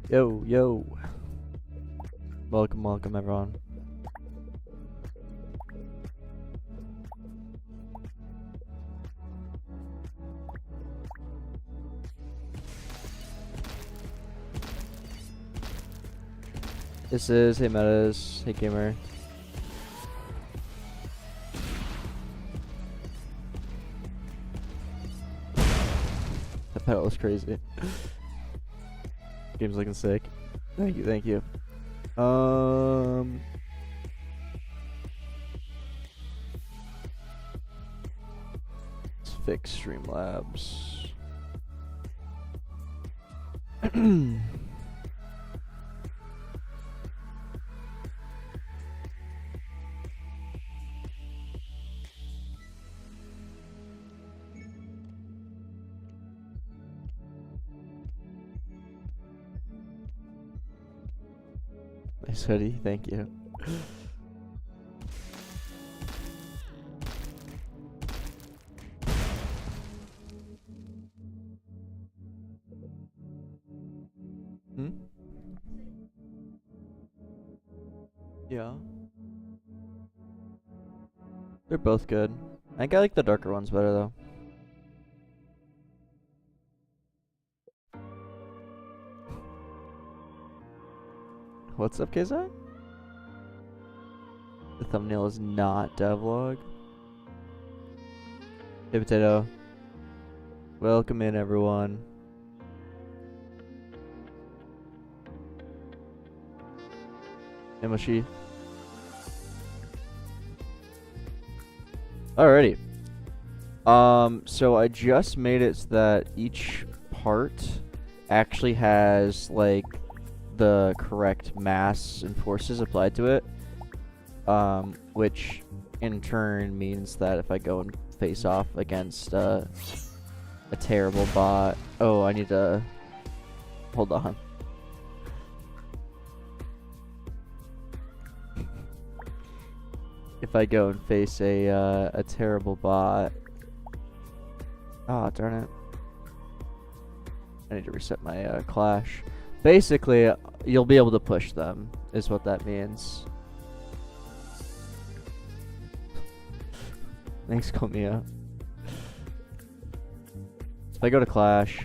Yo, yo. Welcome, welcome, everyone. This is Hey Metas, Hey Gamer. That pedal was crazy. Game's looking sick. Thank you, thank you. Let's fix Streamlabs. Nice hoodie, thank you. Yeah. They're both good. I think I like the darker ones better though. What's up, KZ? The thumbnail is not devlog. Hey Potato. Welcome in, everyone. Hey Mushy. Alrighty. So I just made it so that each part actually has like the correct mass and forces applied to it, which in turn means that if I go and face off against a terrible bot, oh, I need to hold on. If I go and face a terrible bot, oh darn it! I need to reset my clash. Basically, you'll be able to push them, is what that means. Thanks, Komia. If I go to Clash,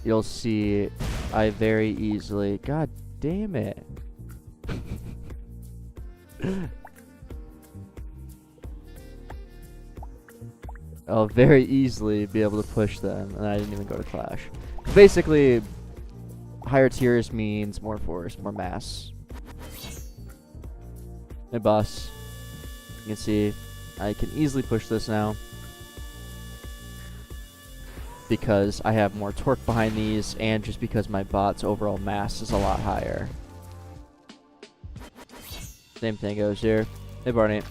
you'll see I very easily... God damn it. I'll very easily be able to push them, and I didn't even go to Clash. Basically... higher tiers means more force, more mass. Hey boss. You can see I can easily push this now because I have more torque behind these and just because my bot's overall mass is a lot higher. Same thing goes here. Hey Barney.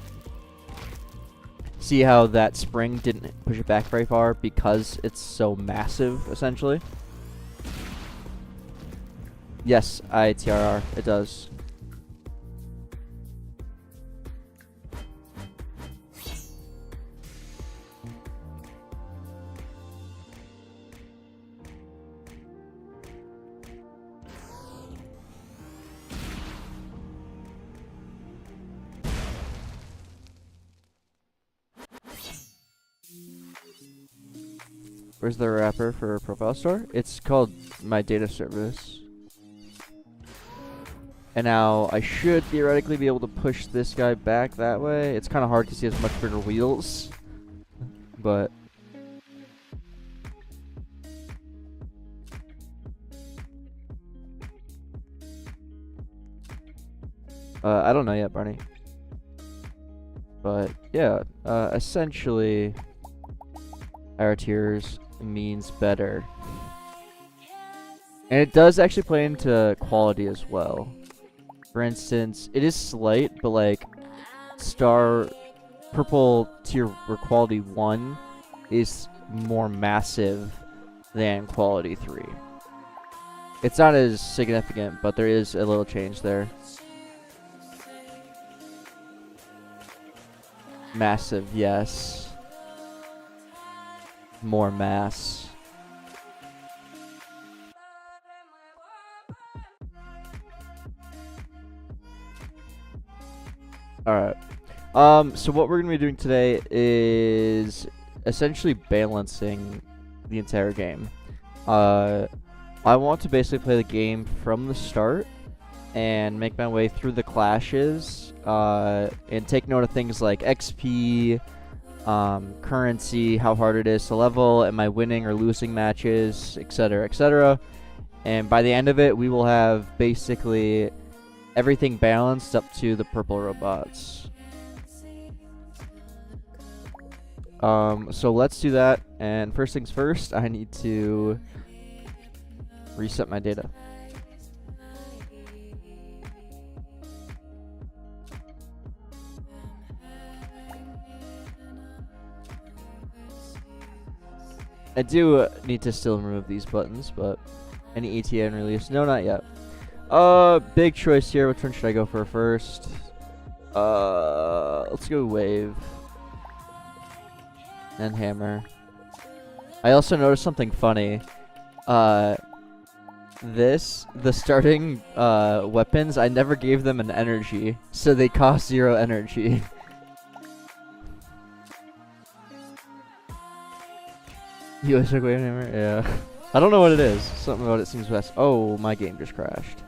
See how that spring didn't push it back very far because it's so massive, essentially? Yes, ITRR, it does. Where's the wrapper for profile store? It's called my data service. And now I should theoretically be able to push this guy back that way. It's kind of hard because he has much bigger wheels. But... I don't know yet, Barney. But, yeah. Essentially, higher tiers means better. And it does actually play into quality as well. For instance, it is slight, but like purple tier or quality 1 is more massive than quality 3. It's not as significant, but there is a little change there. Massive, yes. More mass. Alright. So what we're going to be doing today is essentially balancing the entire game. I want to basically play the game from the start and make my way through the clashes, and take note of things like XP, currency, how hard it is to level, am I winning or losing matches, etc., etc. And by the end of it, we will have basically everything balanced up to the purple robots. So let's do that. And first things first, I need to reset my data. I do need to still remove these buttons, but any ETA and release? No, not yet. Big choice here. Which one should I go for first? Let's go wave and hammer. I also noticed something funny. The starting weapons, I never gave them an energy, so they cost 0 energy. US wave hammer, yeah. I don't know what it is. Something about it seems best. Oh, my game just crashed.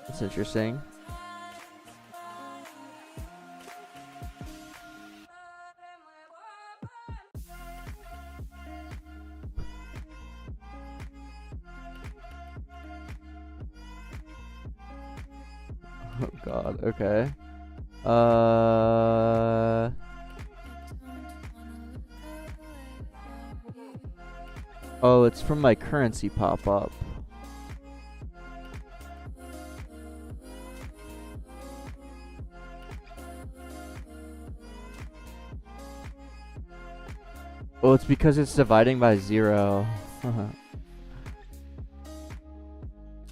That's interesting. Oh god, okay. Oh, it's from my currency pop-up. Oh, it's because it's dividing by 0.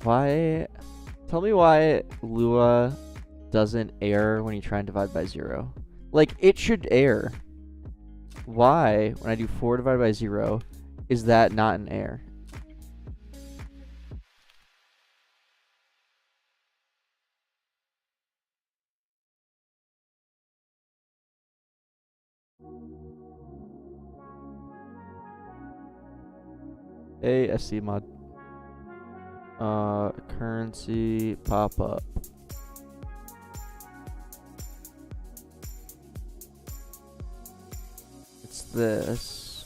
Why? Tell me why Lua doesn't error when you try and divide by 0. Like, it should error. Why, when I do 4 divided by 0, is that not an error? ASC mod. Currency pop-up. It's this.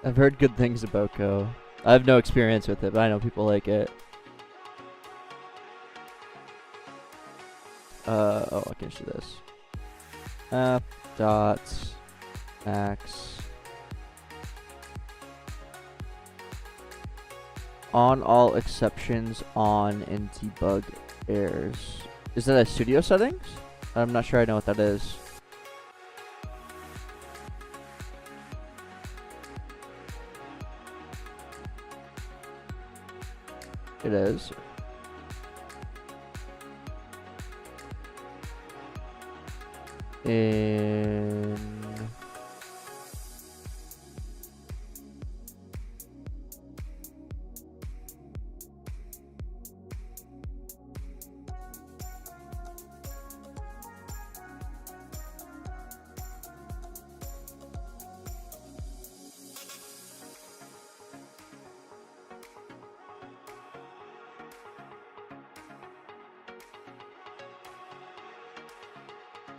I've heard good things about Go. I have no experience with it, but I know people like it. Oh, I can just do this. App dot max on all exceptions on and debug errors. Is that a studio settings? I'm not sure I know what that is. It is. In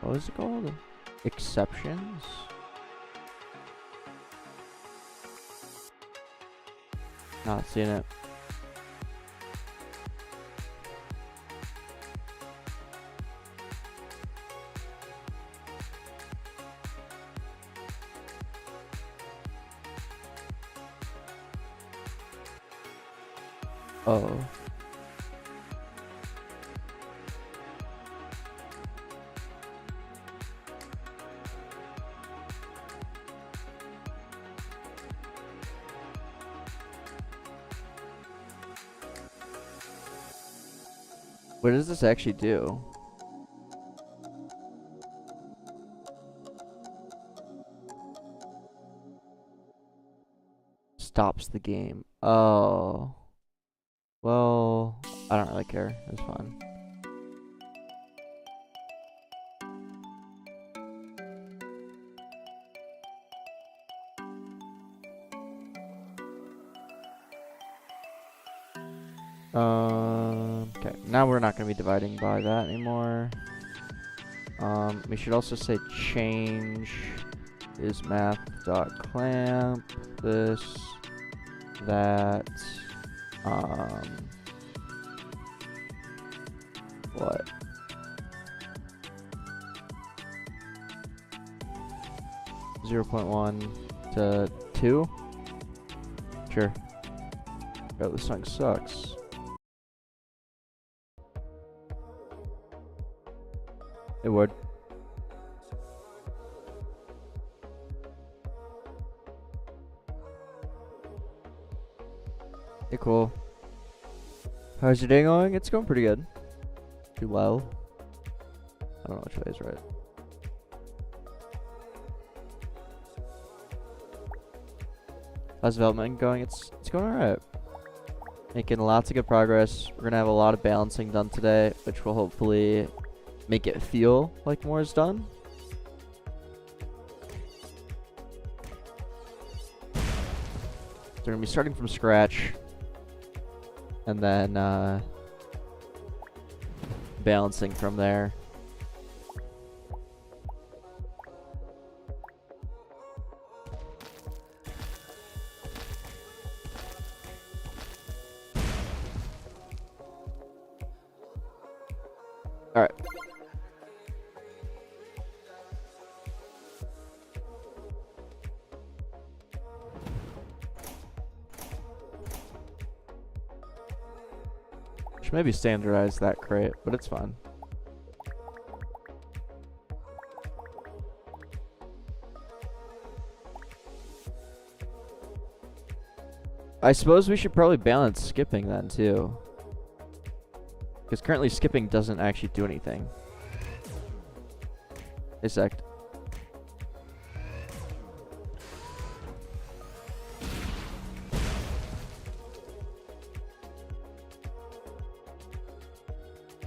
what is it called? Exceptions? Not seeing it. Oh. What does this actually do? Stop pause the game. Oh. Well, I don't really care. It's fun. Okay, now we're not going to be dividing by that anymore. We should also say change is math.clamp this, that, what? .1 to 2? Sure. Oh, this song sucks. It would. Hey, cool. How's your day going? It's going pretty good. Too well. I don't know which way is right. How's development going? It's going alright. Making lots of good progress. We're gonna have a lot of balancing done today, which will hopefully make it feel like more is done. So we're gonna be starting from scratch, and then balancing from there. All right. Should maybe standardize that crate, but it's fine. I suppose we should probably balance skipping then too, because currently skipping doesn't actually do anything. A sec.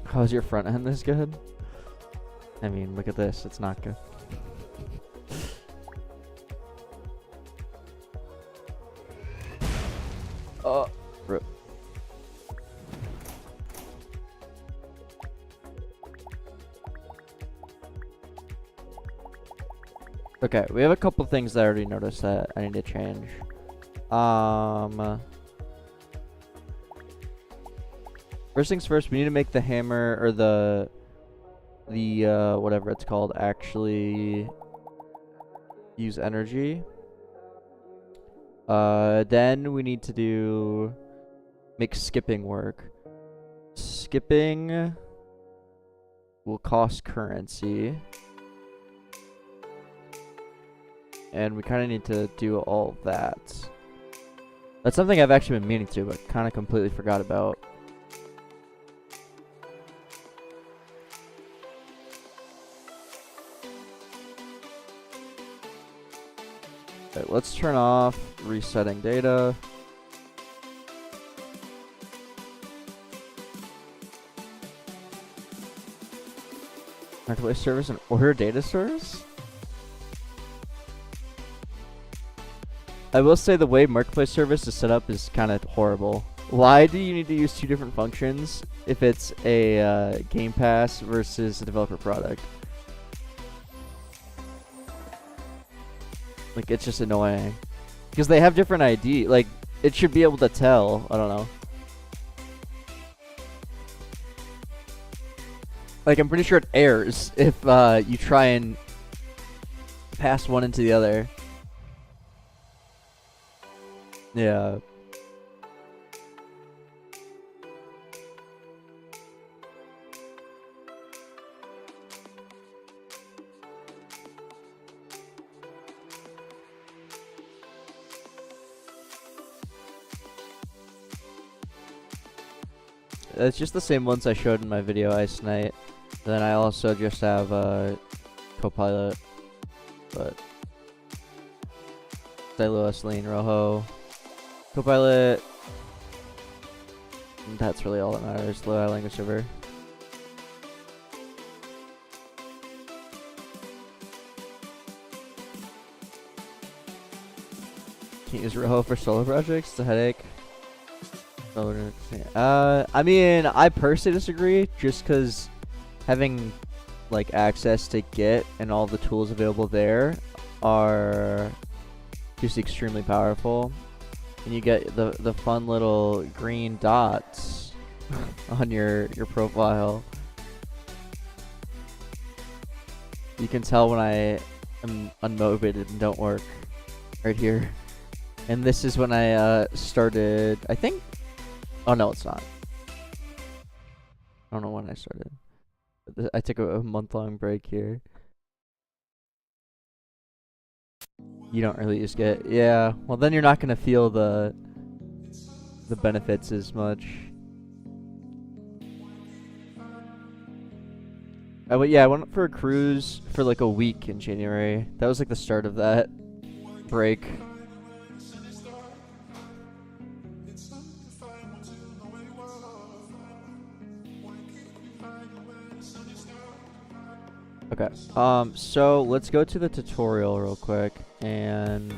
How's your front end this good? I mean, look at this. It's not good. Oh, rip. Okay, we have a couple things that I already noticed that I need to change. First things first, we need to make the hammer or the whatever it's called actually use energy. Then we need to make skipping work. Skipping will cost currency. And we kind of need to do all that. That's something I've actually been meaning to, but kind of completely forgot about. Okay, let's turn off resetting data. Marketplace service and order data source? I will say the way marketplace service is set up is kind of horrible. Why do you need to use two different functions if it's a Game Pass versus a developer product? Like, it's just annoying. Because they have different ID. Like, it should be able to tell. I don't know. Like, I'm pretty sure it errors if you try and pass one into the other. Yeah. It's just the same ones I showed in my video Ice Night. Then I also just have Copilot, but Lewis, Lean, Rojo, Copilot. That's really all that matters. Lua language server. Can't use Rojo for solo projects. It's a headache. I mean, I personally disagree. Just because having like access to Git and all the tools available there are just extremely powerful, and you get the fun little green dots on your profile. You can tell when I am unmotivated and don't work right here. And this is when I started, I think. Oh no, it's not. I don't know when I started. I took a month-long break here. You don't really use Git. Yeah, well then you're not gonna feel the benefits as much. But yeah, I went for a cruise for like a week in January. That was like the start of that break. Okay, so let's go to the tutorial real quick and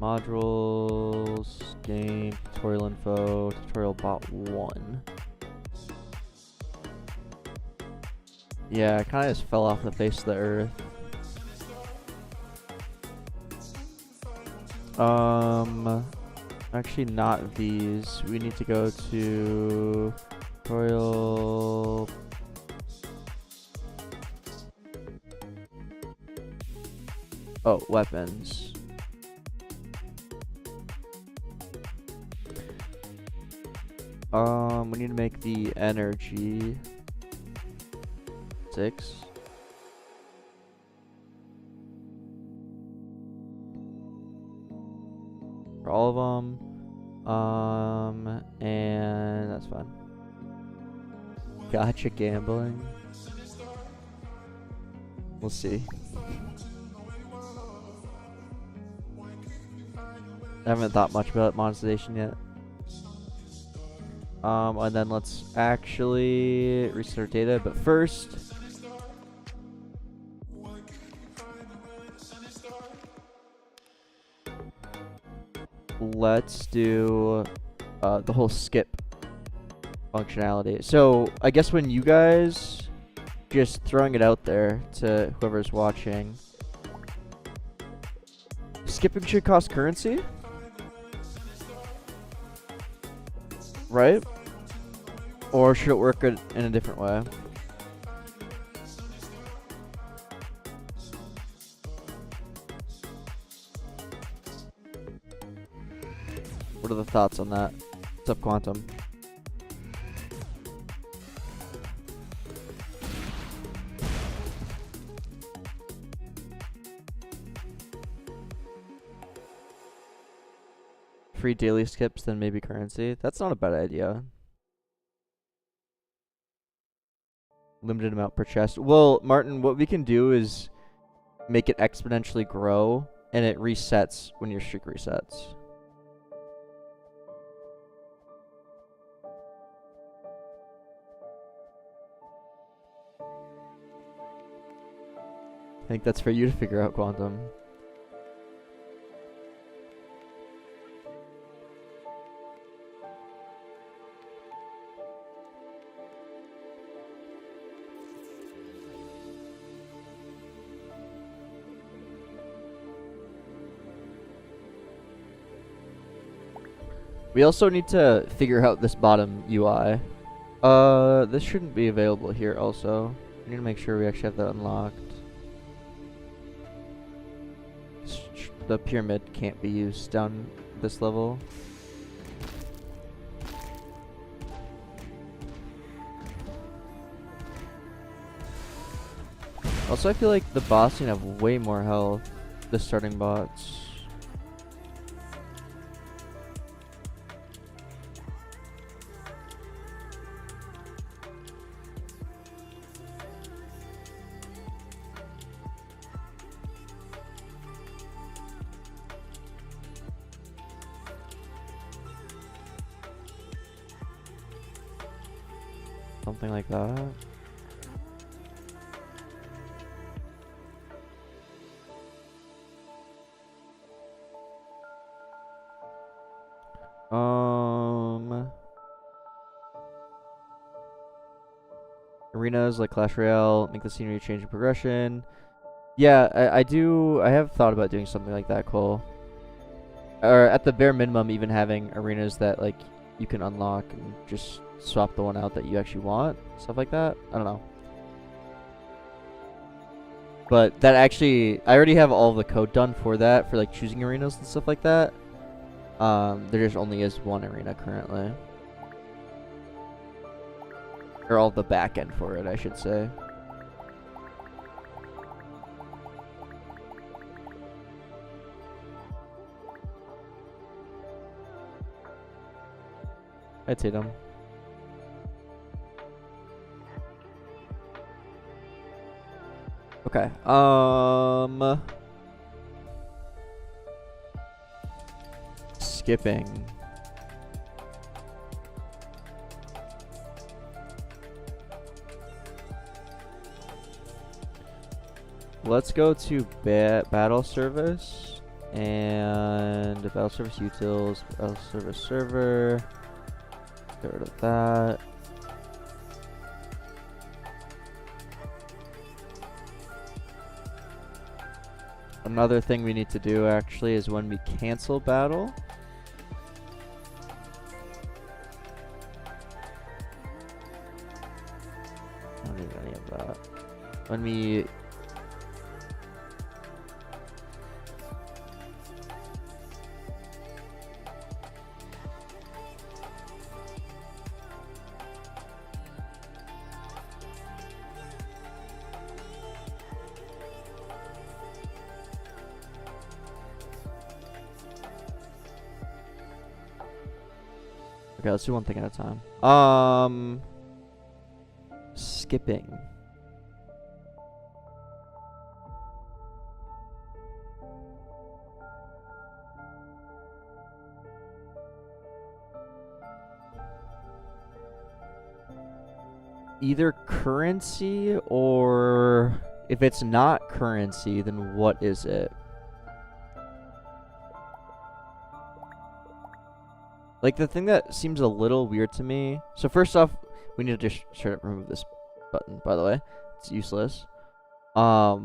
modules, game, tutorial info, tutorial bot 1. Yeah, it kind of just fell off the face of the earth. Actually not these. We need to go to tutorial. Oh, weapons. We need to make the energy 6. For all of them. And that's fine. Gotcha gambling. We'll see. I haven't thought much about monetization yet. And then let's actually restart data, but first let's do the whole skip functionality. So I guess when you guys, just throwing it out there to whoever's watching, skipping should cost currency, right? Or should it work in a different way? What are the thoughts on that? What's up, Quantum? Free daily skips, then maybe currency. That's not a bad idea. Limited amount per chest. Well, Martin, what we can do is make it exponentially grow, and it resets when your streak resets. I think that's for you to figure out, Quantum. We also need to figure out this bottom UI. This shouldn't be available here also. We need to make sure we actually have that unlocked. The pyramid can't be used down this level. Also, I feel like the bots need to have way more health. The starting bots. Something like that. Arenas like Clash Royale, make the scenery change in progression. Yeah, I have thought about doing something like that, Cole. Or at the bare minimum, even having arenas that like you can unlock and just swap the one out that you actually want, stuff like that. I don't know. But that actually, I already have all the code done for that, for like choosing arenas and stuff like that. There just only is one arena currently. Or all the back end for it, I should say. I'd say them. Okay. Skipping. Let's go to battle service and battle service utils, battle service server. Get rid of that. Another thing we need to do actually is when we cancel battle. I don't need any of that. When we Okay, let's do one thing at a time. Skipping. Either currency, or if it's not currency, then what is it? Like, the thing that seems a little weird to me. So first off, we need to just straight up remove this button, by the way. It's useless. I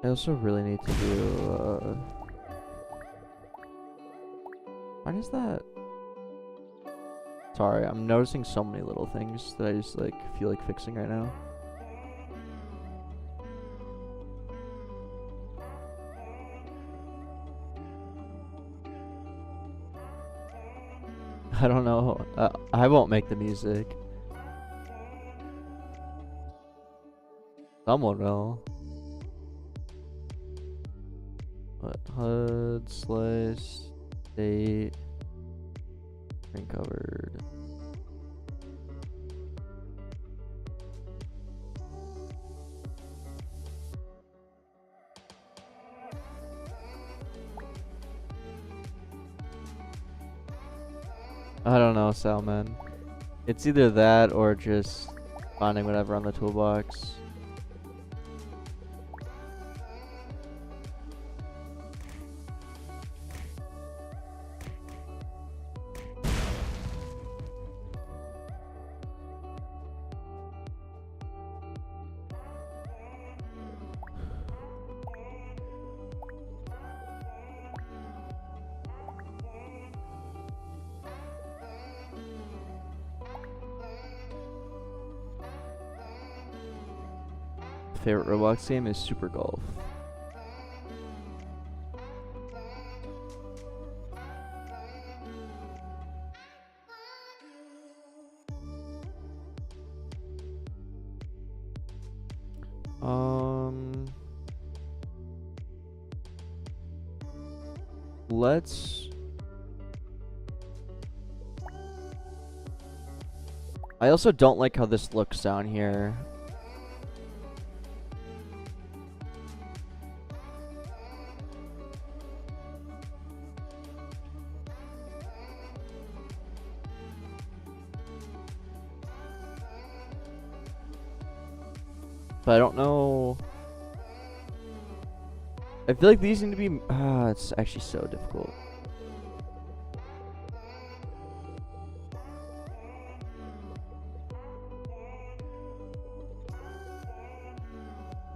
also really need to do, why does that? Sorry, I'm noticing so many little things that I just like feel like fixing right now. I don't know. I won't make the music. Someone will. What? HUD slice state screen covered. I don't know, Salman. It's either that or just finding whatever on the toolbox. Favorite Roblox game is Super Golf. Let's. I also don't like how this looks down here. But I don't know. I feel like these need to be. It's actually so difficult.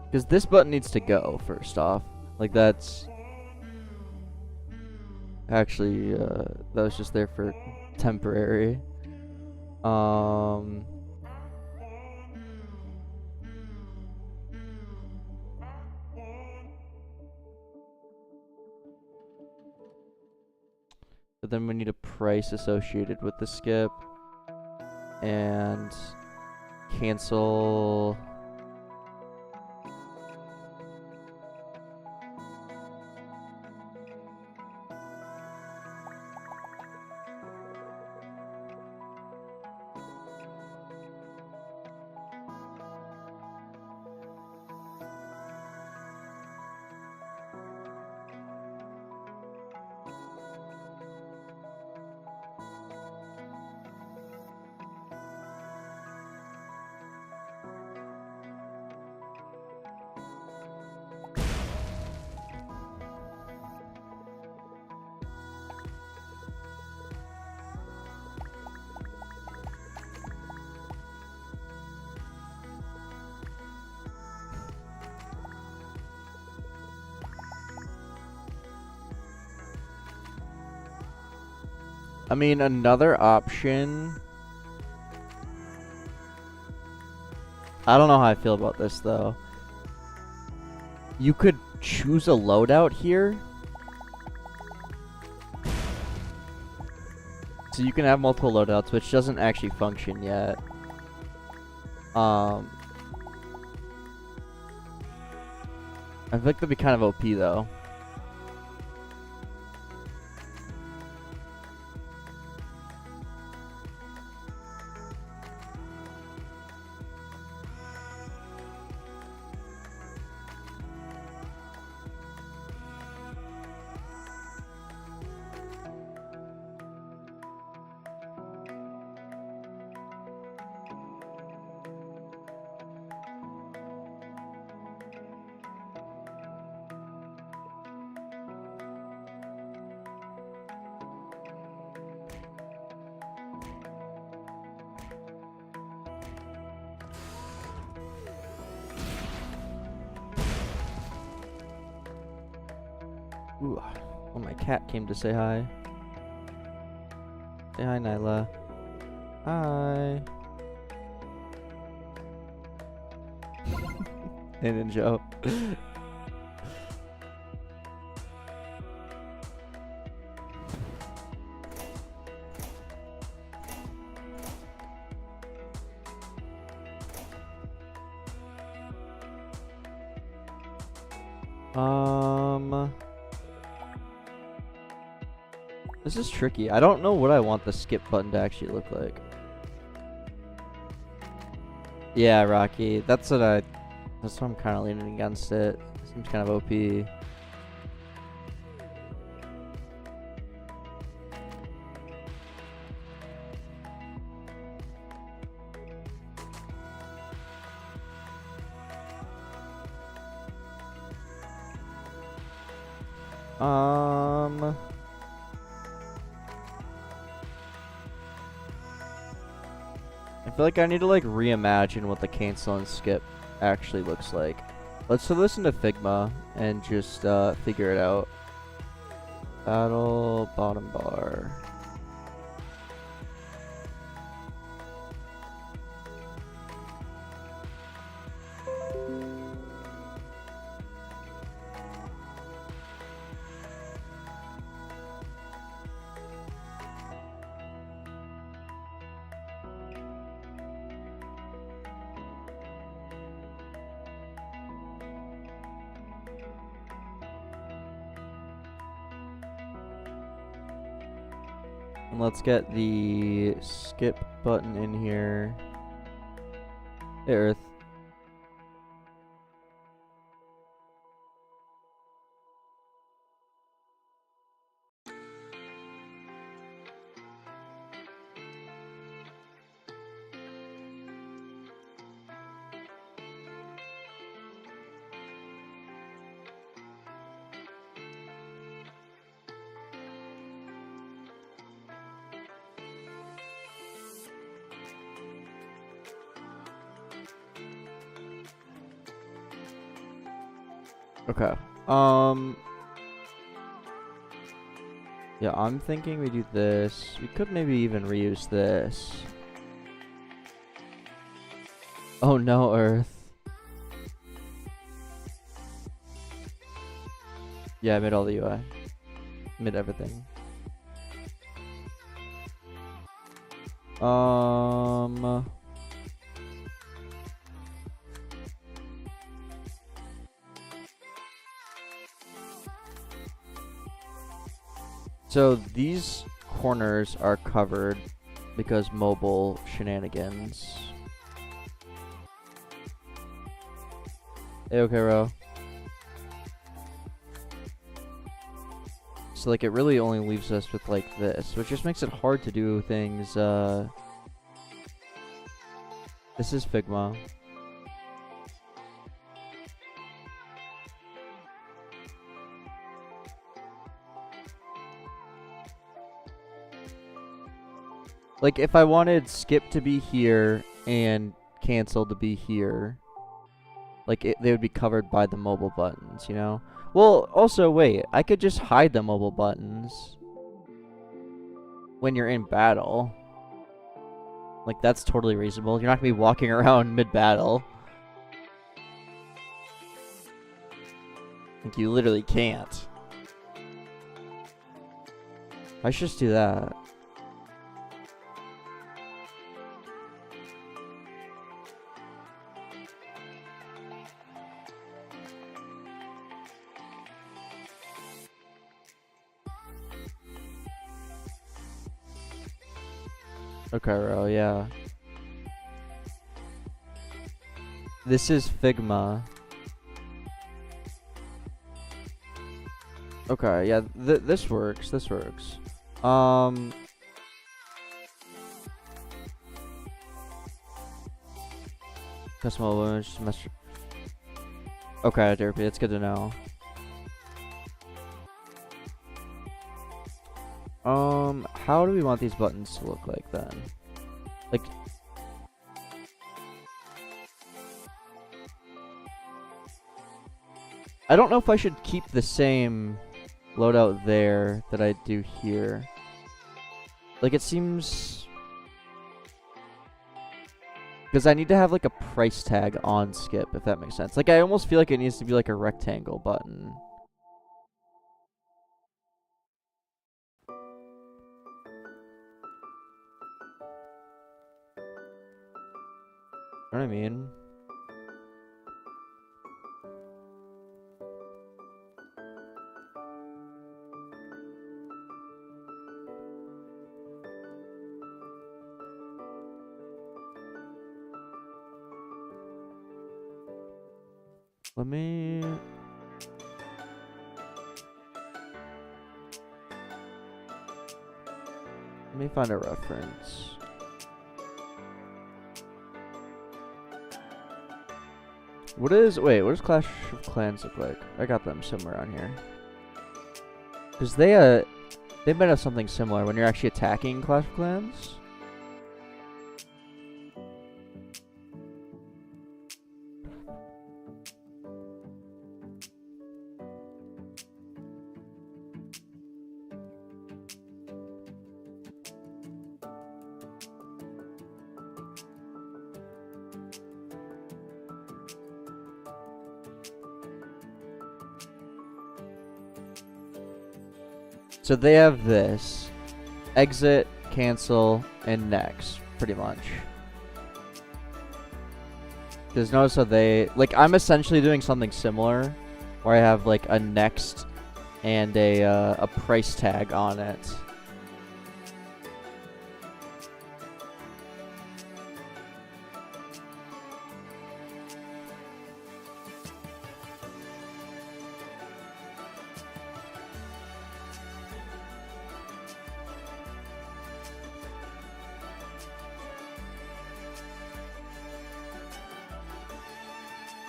Because this button needs to go first off. Like that's actually that was just there for temporary. But then we need a price associated with the skip and cancel. I mean, another option. I don't know how I feel about this though. You could choose a loadout here. So you can have multiple loadouts, which doesn't actually function yet. I feel like that'd be kind of OP though. Ooh, oh, my cat came to say hi. Say hi, Nyla. Hi. And Joe. This is tricky. I don't know what I want the skip button to actually look like. Yeah, Rocky. That's what I'm kind of leaning against it. Seems kind of OP. I feel like I need to like reimagine what the cancel and skip actually looks like. Let's listen to Figma and just figure it out. Battle bottom bar. And let's get the skip button in here. Hey, Earth. Okay. Yeah, I'm thinking we do this. We could maybe even reuse this. Oh no, Earth. Yeah, I made all the UI. Made everything. So these corners are covered because mobile shenanigans. Hey, okay, Ro. So like it really only leaves us with like this, which just makes it hard to do things. This is Figma. Like if I wanted skip to be here and cancel to be here, like they would be covered by the mobile buttons, you know? Well, also wait, I could just hide the mobile buttons when you're in battle. Like that's totally reasonable. You're not gonna be walking around mid-battle. Like you literally can't. I should just do that. Okay, Ro, yeah. This is Figma. Okay, yeah, this works. This works. Custom image semester. Okay, Derpy, it's good to know. How do we want these buttons to look like then? Like, I don't know if I should keep the same loadout there that I do here. Like, it seems... Because I need to have, like, a price tag on skip, if that makes sense. Like, I almost feel like it needs to be, like, a rectangle button. You know what I mean? Let me find a reference. What does Clash of Clans look like? I got them somewhere on here. Cause they might have something similar when you're actually attacking Clash of Clans. So they have this. Exit, cancel, and next, pretty much. Because notice how they... Like, I'm essentially doing something similar, where I have, like, a next and a price tag on it.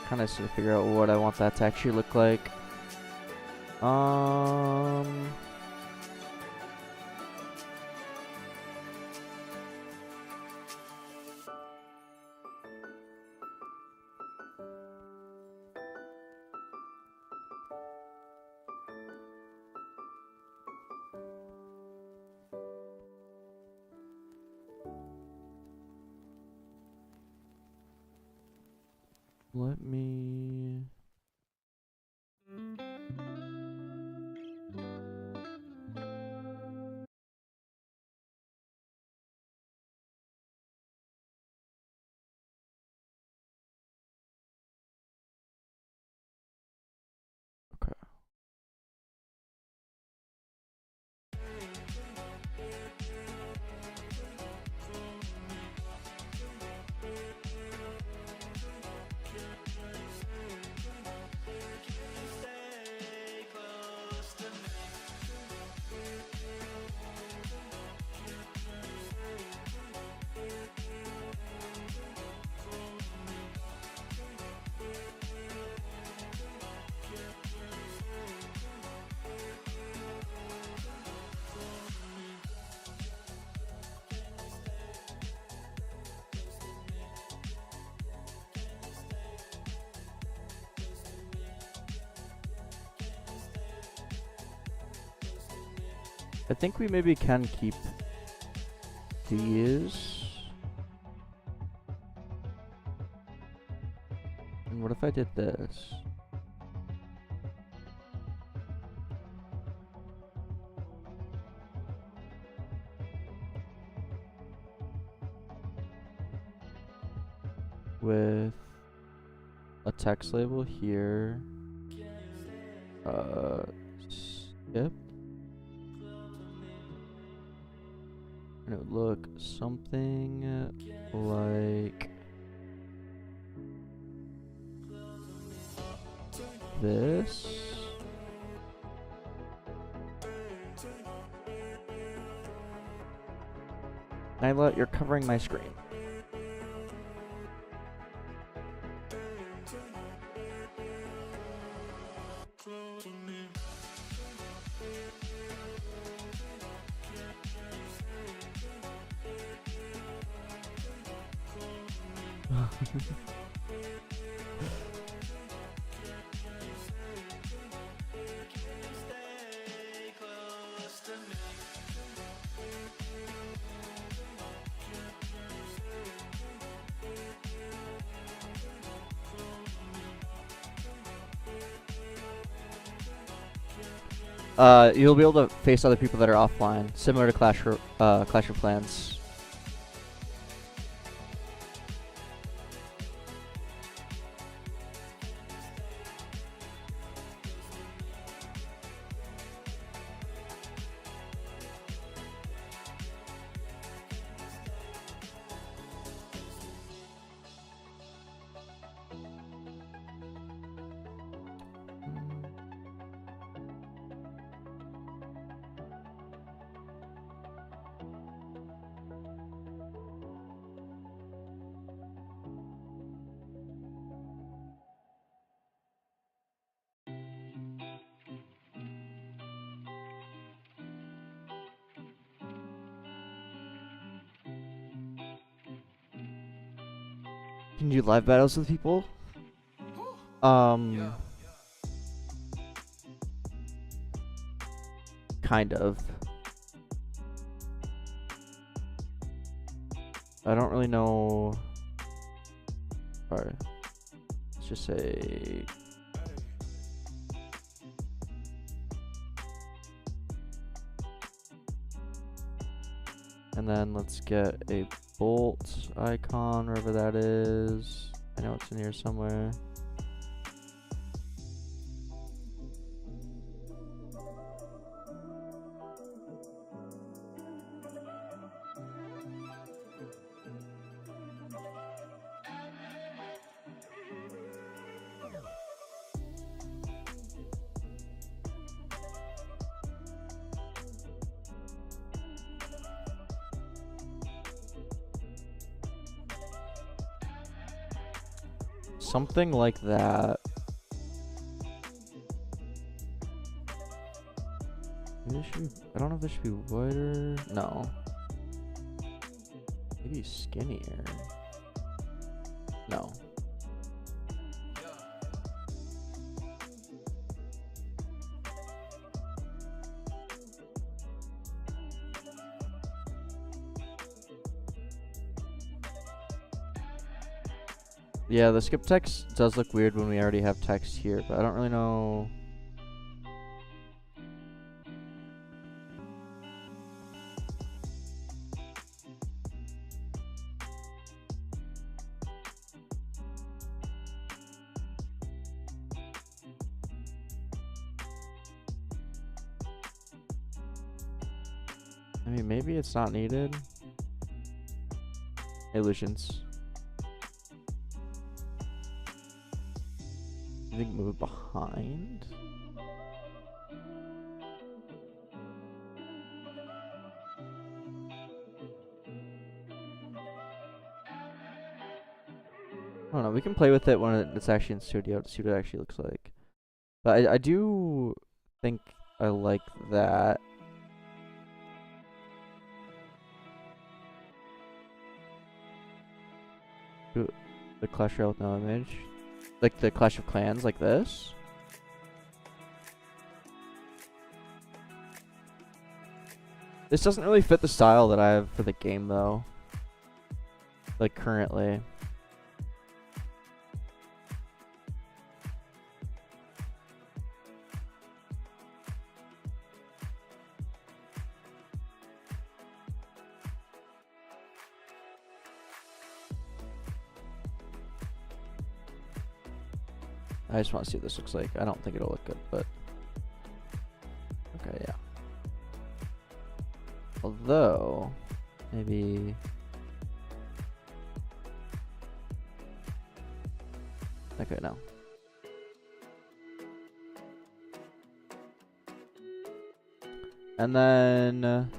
Kind of sort of figure out what I want that to actually look like. Let me... Okay. I think we maybe can keep these. And what if I did this? With a text label here. Skip. And it would look something like this. Nyla, you're covering my screen. You'll be able to face other people that are offline, similar to Clash of Clans. Can you do live battles with people? Kind of. I don't really know. Alright. Let's just say. And then let's get a bolt icon, wherever that is. I know it's in here somewhere. Something like that. Maybe I don't know if this should be wider. No. Maybe skinnier. No. Yeah, the skip text does look weird when we already have text here, but I don't really know. I mean, maybe it's not needed. Illusions. I think move behind. I don't know. We can play with it when it's actually in studio to see what it actually looks like. But I do think I like that. The Clash Royale with no image. Like the Clash of Clans, like this. This doesn't really fit the style that I have for the game, though. Like, currently. I just want to see what this looks like. I don't think it'll look good, but... Okay, yeah. Although... Maybe... Okay, no. And then...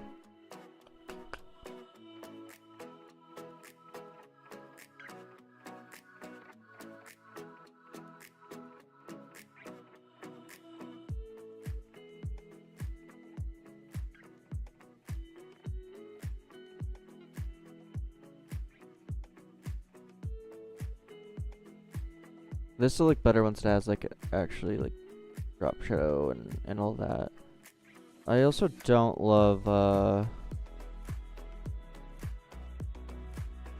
This will look better once it has like actually like drop shadow and all that. I also don't love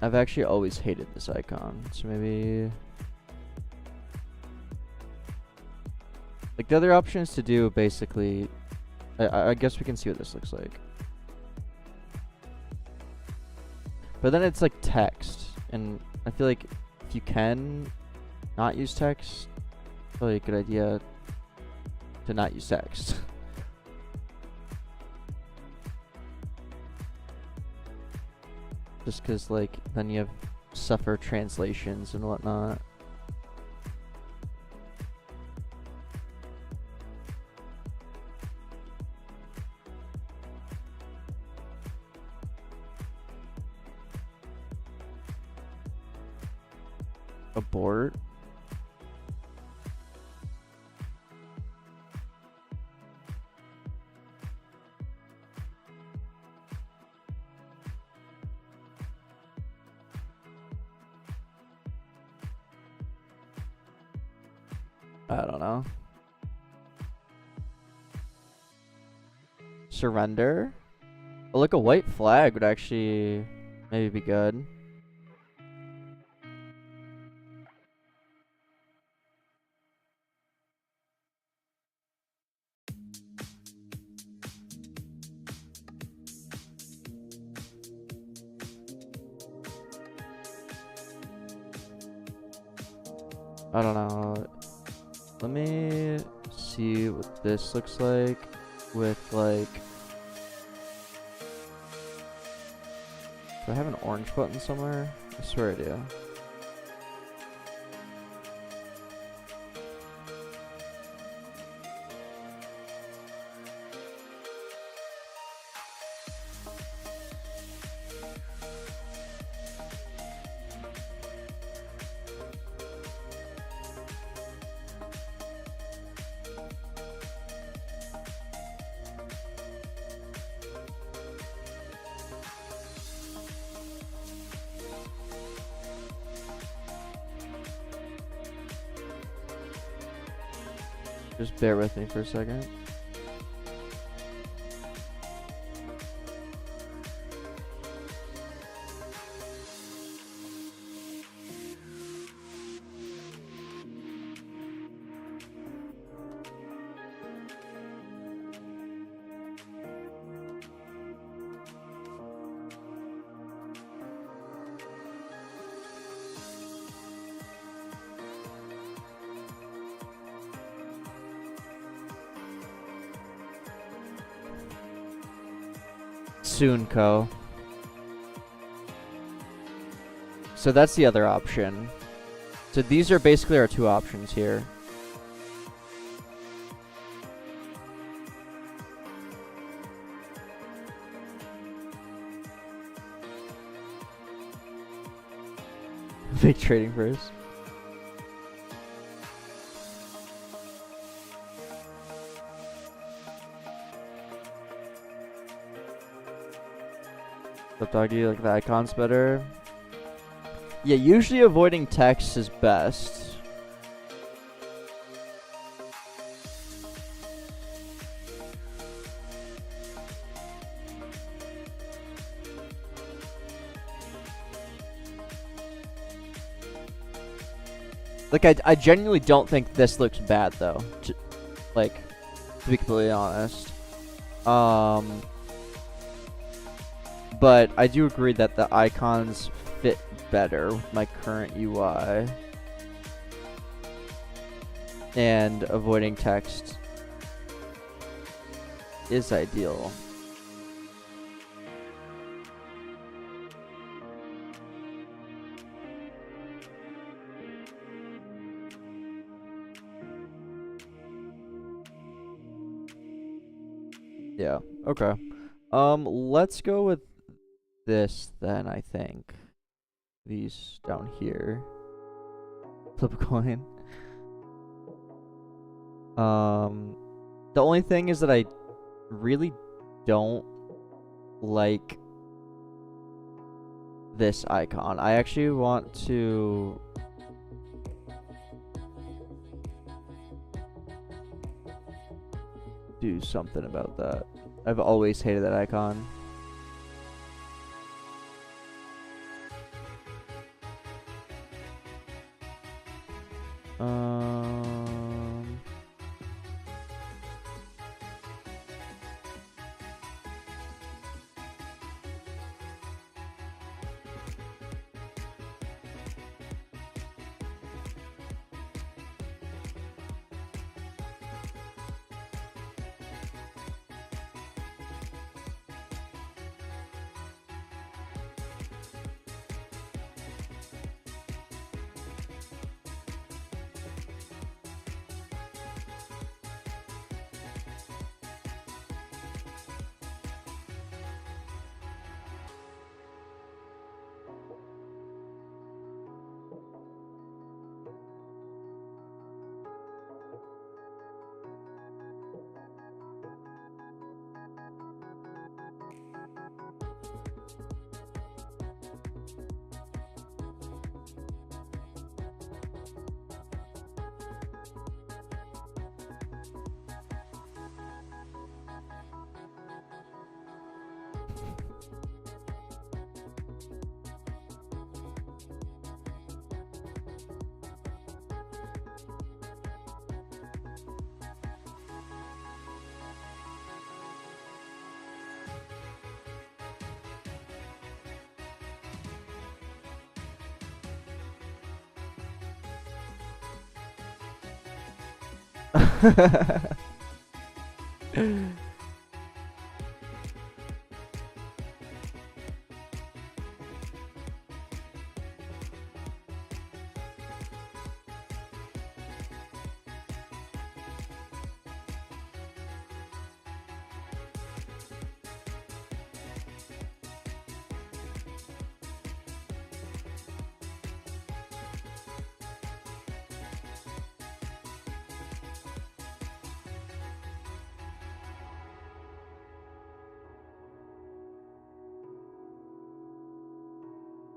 I've actually always hated this icon, so maybe like the other option is to do basically I guess we can see what this looks like. But then it's like text, and I feel like if you can not use text, it's probably a good idea to not use text. Just because, like, then you have suffer translations and whatnot. Abort. I don't know. Surrender? Oh, look, a white flag would actually maybe be good. I don't know. Let me see what this looks like with like... Do I have an orange button somewhere? I swear I do. Just bear with me for a second. soon, Co. So that's the other option. So these are basically our two options here. Fake trading first. StarterGui, like the icons better. Yeah, usually avoiding text is best. Like, I genuinely don't think this looks bad, though. To be completely honest. But I do agree that the icons fit better with my current UI. And avoiding text is ideal. Yeah, okay. Let's go with this then, I think. These down here. Flip a coin. The only thing is that I really don't like this icon. I actually want to do something about that. I've always hated that icon.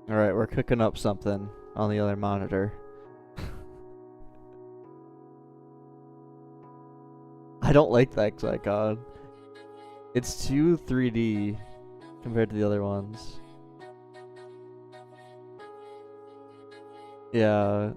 Alright, we're cooking up something on the other monitor. I don't like the X icon. It's too 3D compared to the other ones. Yeah.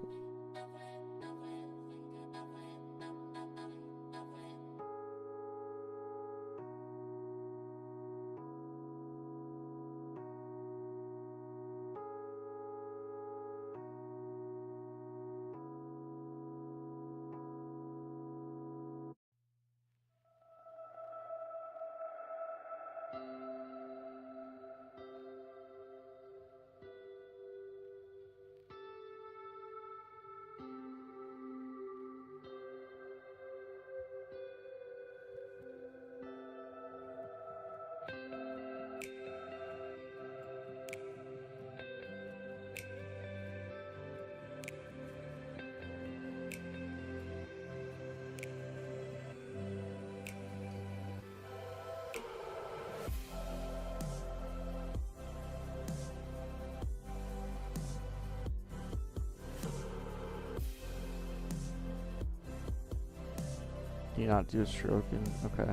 Can you not do stroking? Okay.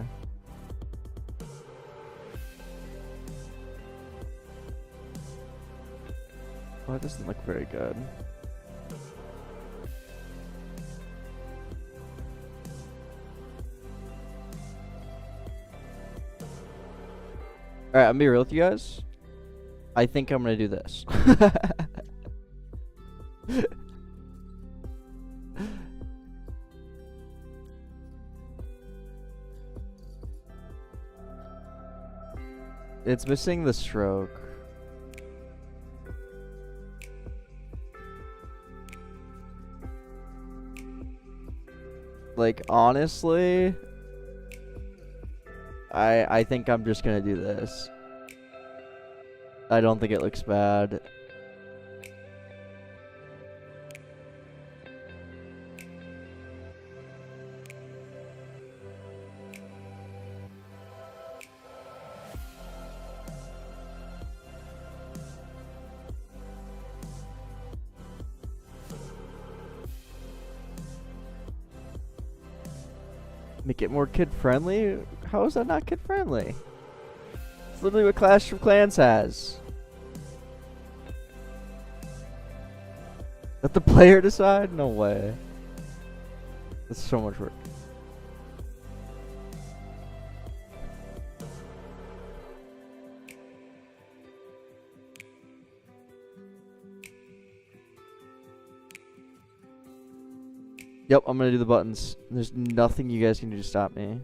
Well, that doesn't look very good. Alright, I'm gonna be real with you guys. I think I'm gonna do this. It's missing the stroke. Like, honestly, I think I'm just gonna do this. I don't think it looks bad. Make it more kid-friendly? How is that not kid-friendly? It's literally what Clash of Clans has. Let the player decide? No way. That's so much work. Yep, I'm gonna do the buttons. There's nothing you guys can do to stop me.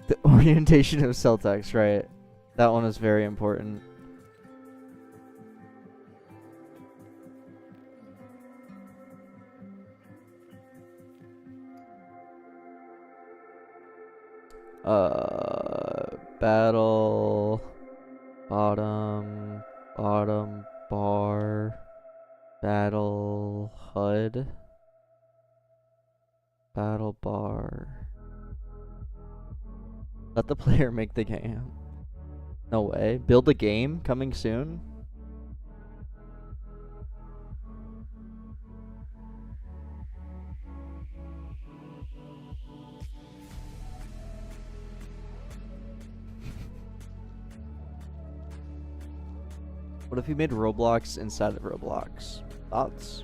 The orientation of cell text, right? That one is very important. Battle, bottom, bar, battle, HUD, battle bar. Let the player make the game. No way. Build a game coming soon. What if you made Roblox inside of Roblox? Thoughts?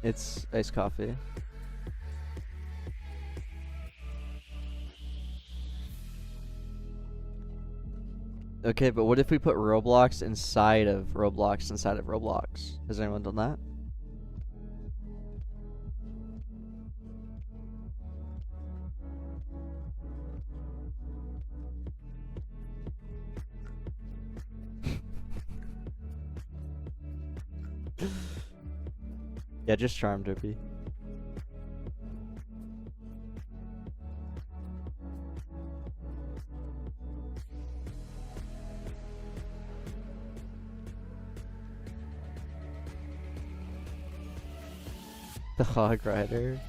It's iced coffee. Okay, but what if we put Roblox inside of Roblox inside of Roblox? Has anyone done that? Yeah, just charm Derpy. The hog rider.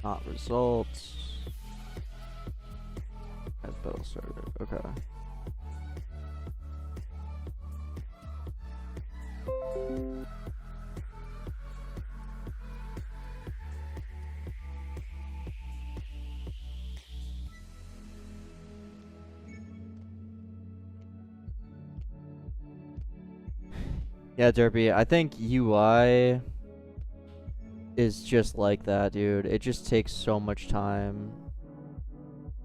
Not results. As battle started. Okay. Yeah, Derpy, I think UI is just like that, dude. It just takes so much time.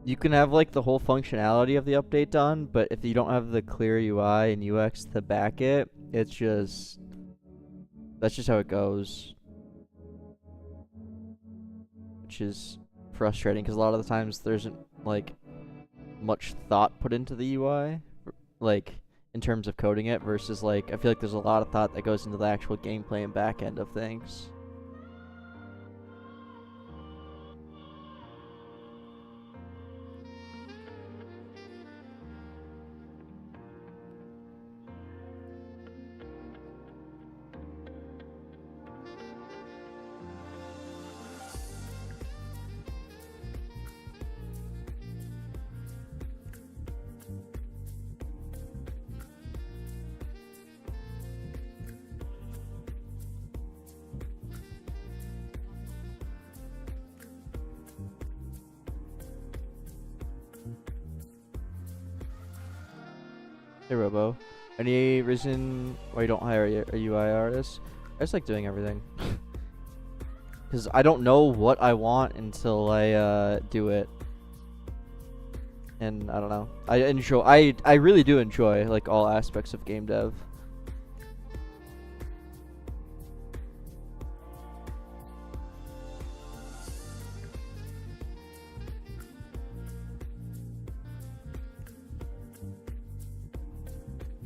You can have like the whole functionality of the update done, but if you don't have the clear UI and UX to back it, it's just... that's just how it goes. Which is frustrating, because a lot of the times there isn't like much thought put into the UI. Like... in terms of coding it, versus like I feel like there's a lot of thought that goes into the actual gameplay and back end of things. Hey Robo, any reason why you don't hire a UI artist? I just like doing everything. Because I don't know what I want until I do it. And I don't know. I really do enjoy like all aspects of game dev.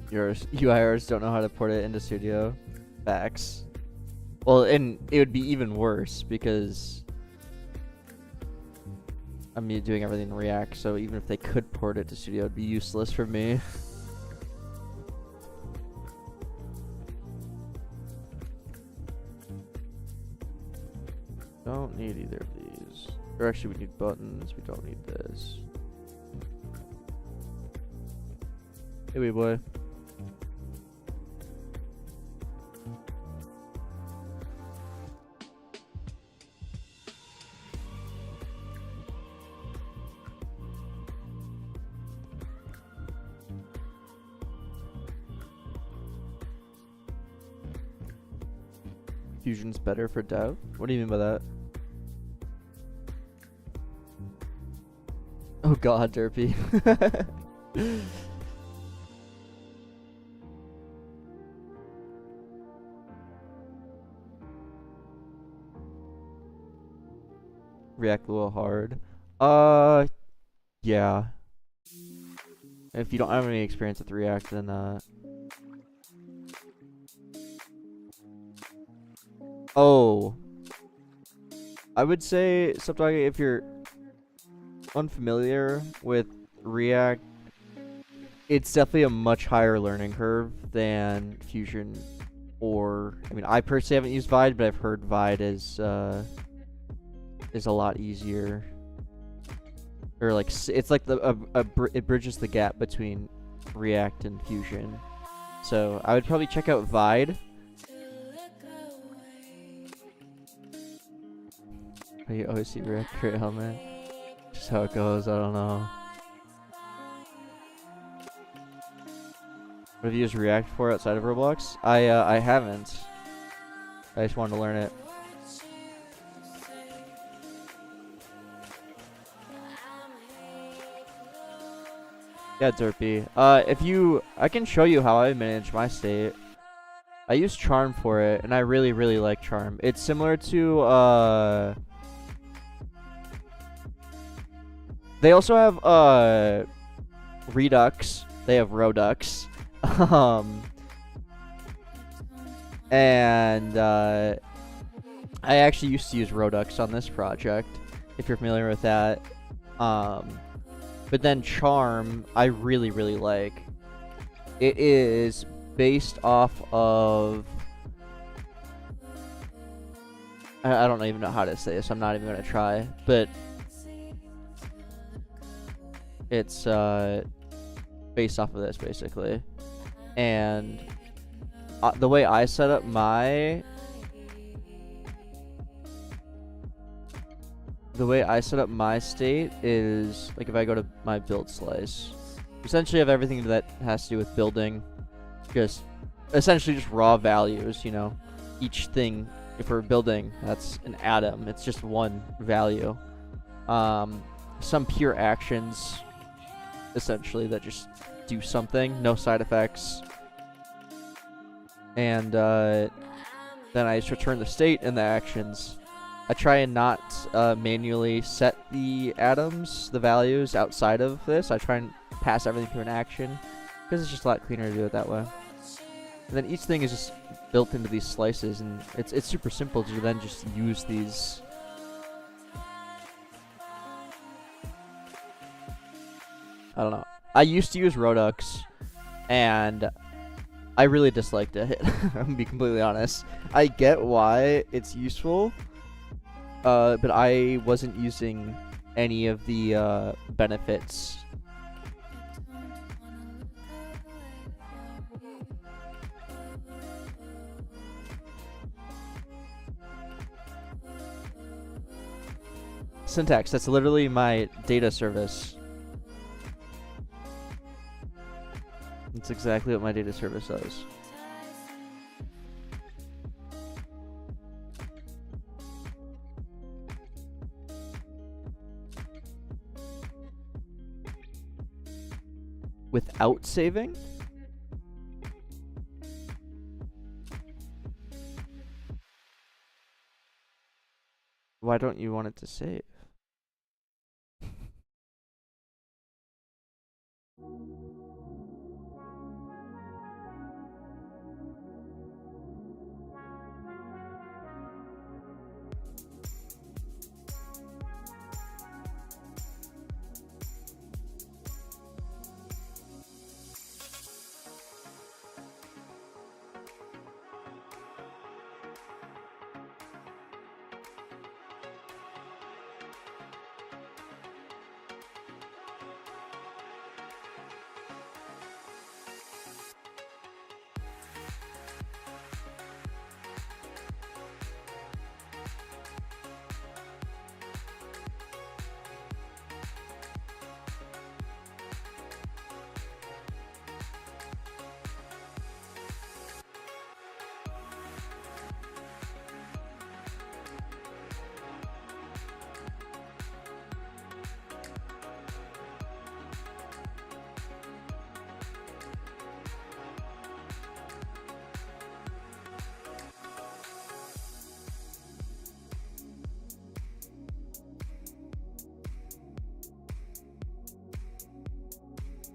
Your UIers don't know how to port it into Studio. Facts. Well, and it would be even worse because I'm doing everything in React, so even if they could port it to Studio, it'd be useless for me. Don't need either of these. Or actually, we need buttons. We don't need this. Hey, wee boy. Fusion's better for dev? What do you mean by that? Oh god, Derpy. React Lua hard. Yeah. If you don't have any experience with React, then oh, I would say something if you're unfamiliar with React, it's definitely a much higher learning curve than Fusion. Or I mean, I personally haven't used Vide, but I've heard Vide is a lot easier. Or like it's like it bridges the gap between React and Fusion. So I would probably check out Vide. You always see React create helmet. Just how it goes, I don't know. What have you used React for outside of Roblox? I haven't. I just wanted to learn it. Yeah, Derpy. I can show you how I manage my state. I use Charm for it, and I really, really like Charm. It's similar to, they also have, Redux. They have Rodux. And, I actually used to use Rodux on this project, if you're familiar with that. But then Charm, I really, really like. It is based off of... I don't even know how to say this. I'm not even going to try. But it's based off of this, basically. And the way I set up my... The way I set up my state is, like, if I go to my build slice, essentially I have everything that has to do with building, just essentially just raw values, you know. Each thing, if we're building, that's an atom. It's just one value. Some pure actions, essentially, that just do something, no side effects. And then I just return the state and the actions. I try and not manually set the atoms, the values, outside of this. I try and pass everything through an action, because it's just a lot cleaner to do it that way. And then each thing is just built into these slices, and it's super simple to then just use these. I don't know. I used to use Rodux, and I really disliked it. I'm gonna be completely honest. I get why it's useful. But I wasn't using any of the benefits. Syntax, that's literally my data service. That's exactly what my data service does. Without saving? Why don't you want it to save?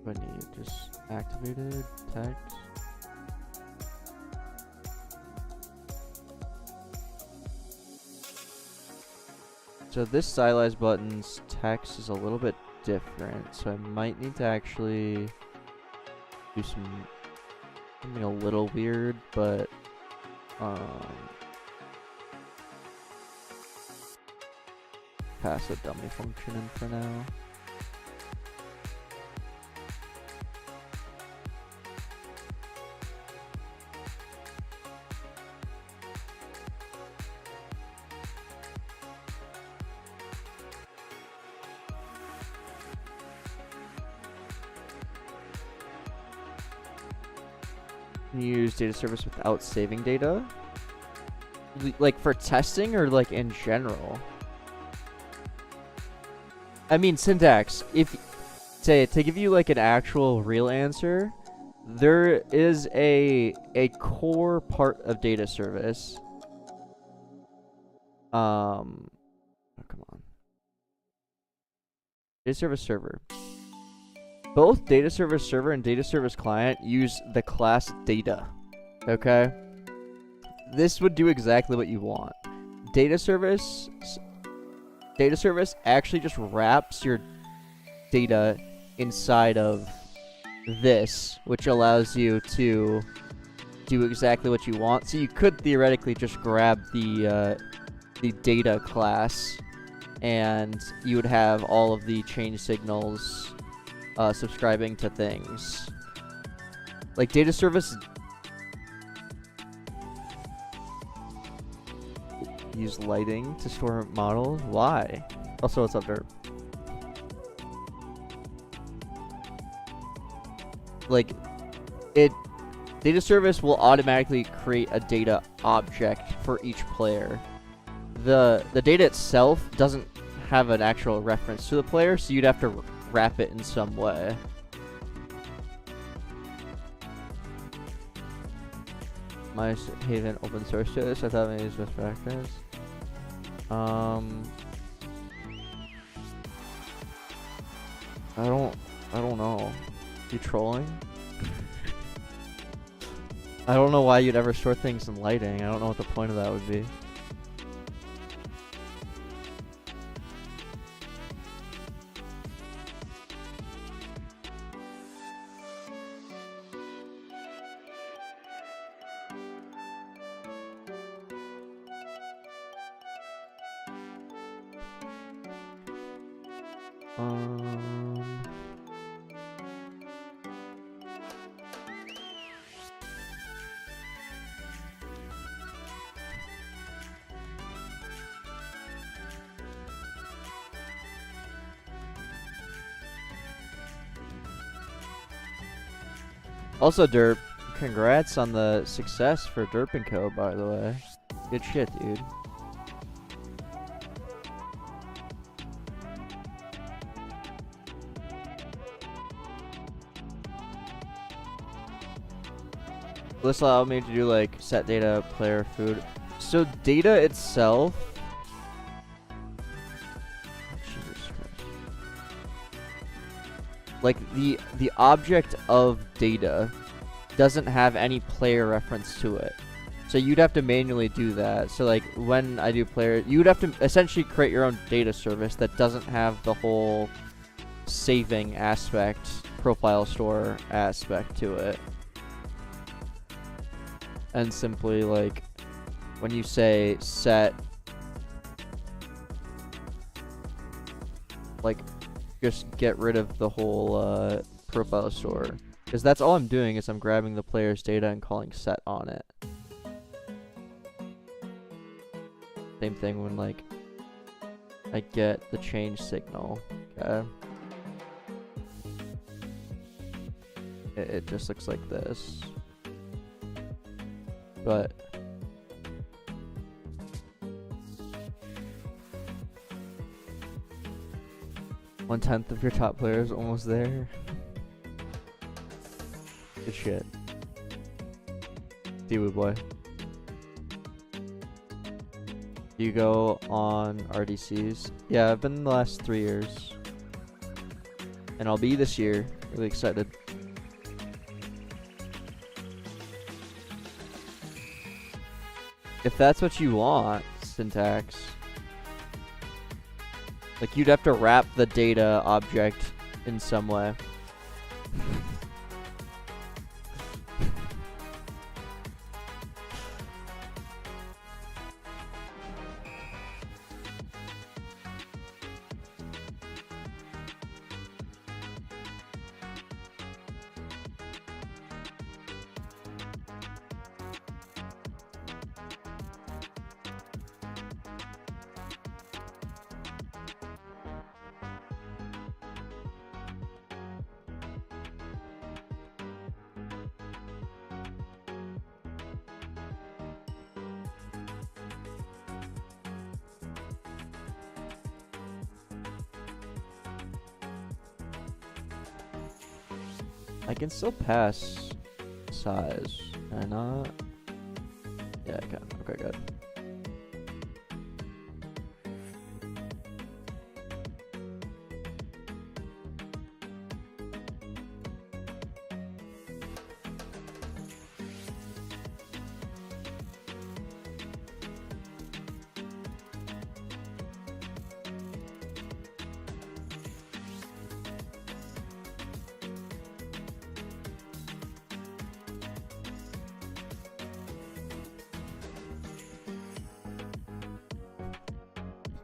I need just activated text. So this stylized button's text is a little bit different, so I might need to actually do something a little weird, but pass a dummy function in for now. Use data service without saving data? Like for testing or like in general? I mean syntax, if to give you like an actual real answer, there is a core part of data service. Oh, come on. Data service server. Both data service server and data service client use the class data. Okay? This would do exactly what you want. Data service actually just wraps your data inside of this, which allows you to do exactly what you want. So you could theoretically just grab the data class, and you would have all of the change signals subscribing to things. Like data service use lighting to store models. Why? Also, what's up there? Like data service will automatically create a data object for each player. The data itself doesn't have an actual reference to the player, so you'd have to wrap it in some way. My Haven open source to this. I thought maybe it was best practice. I don't know. You trolling? I don't know why you'd ever store things in lighting. I don't know what the point of that would be. Also, Derp, congrats on the success for Derp & Co, by the way. Good shit, dude. This allowed me to do like set data, player, food. So data itself. Jesus Christ. Like the object of data doesn't have any player reference to it. So you'd have to manually do that. So like when I do player, you'd have to essentially create your own data service that doesn't have the whole saving aspect, profile store aspect to it. And simply like when you say set, like just get rid of the whole profile store, because that's all I'm doing is I'm grabbing the player's data and calling set on it. Same thing when like I get the change signal. Okay, it just looks like this. But 1/10 of your top players almost there. Good shit. Dewu boy. Do you go on RDCs? Yeah, I've been the last 3 years. And I'll be this year. Really excited. If that's what you want, Syntax. Like, you'd have to wrap the data object in some way. I can still pass size. Can I not? Yeah, I can. Okay, good.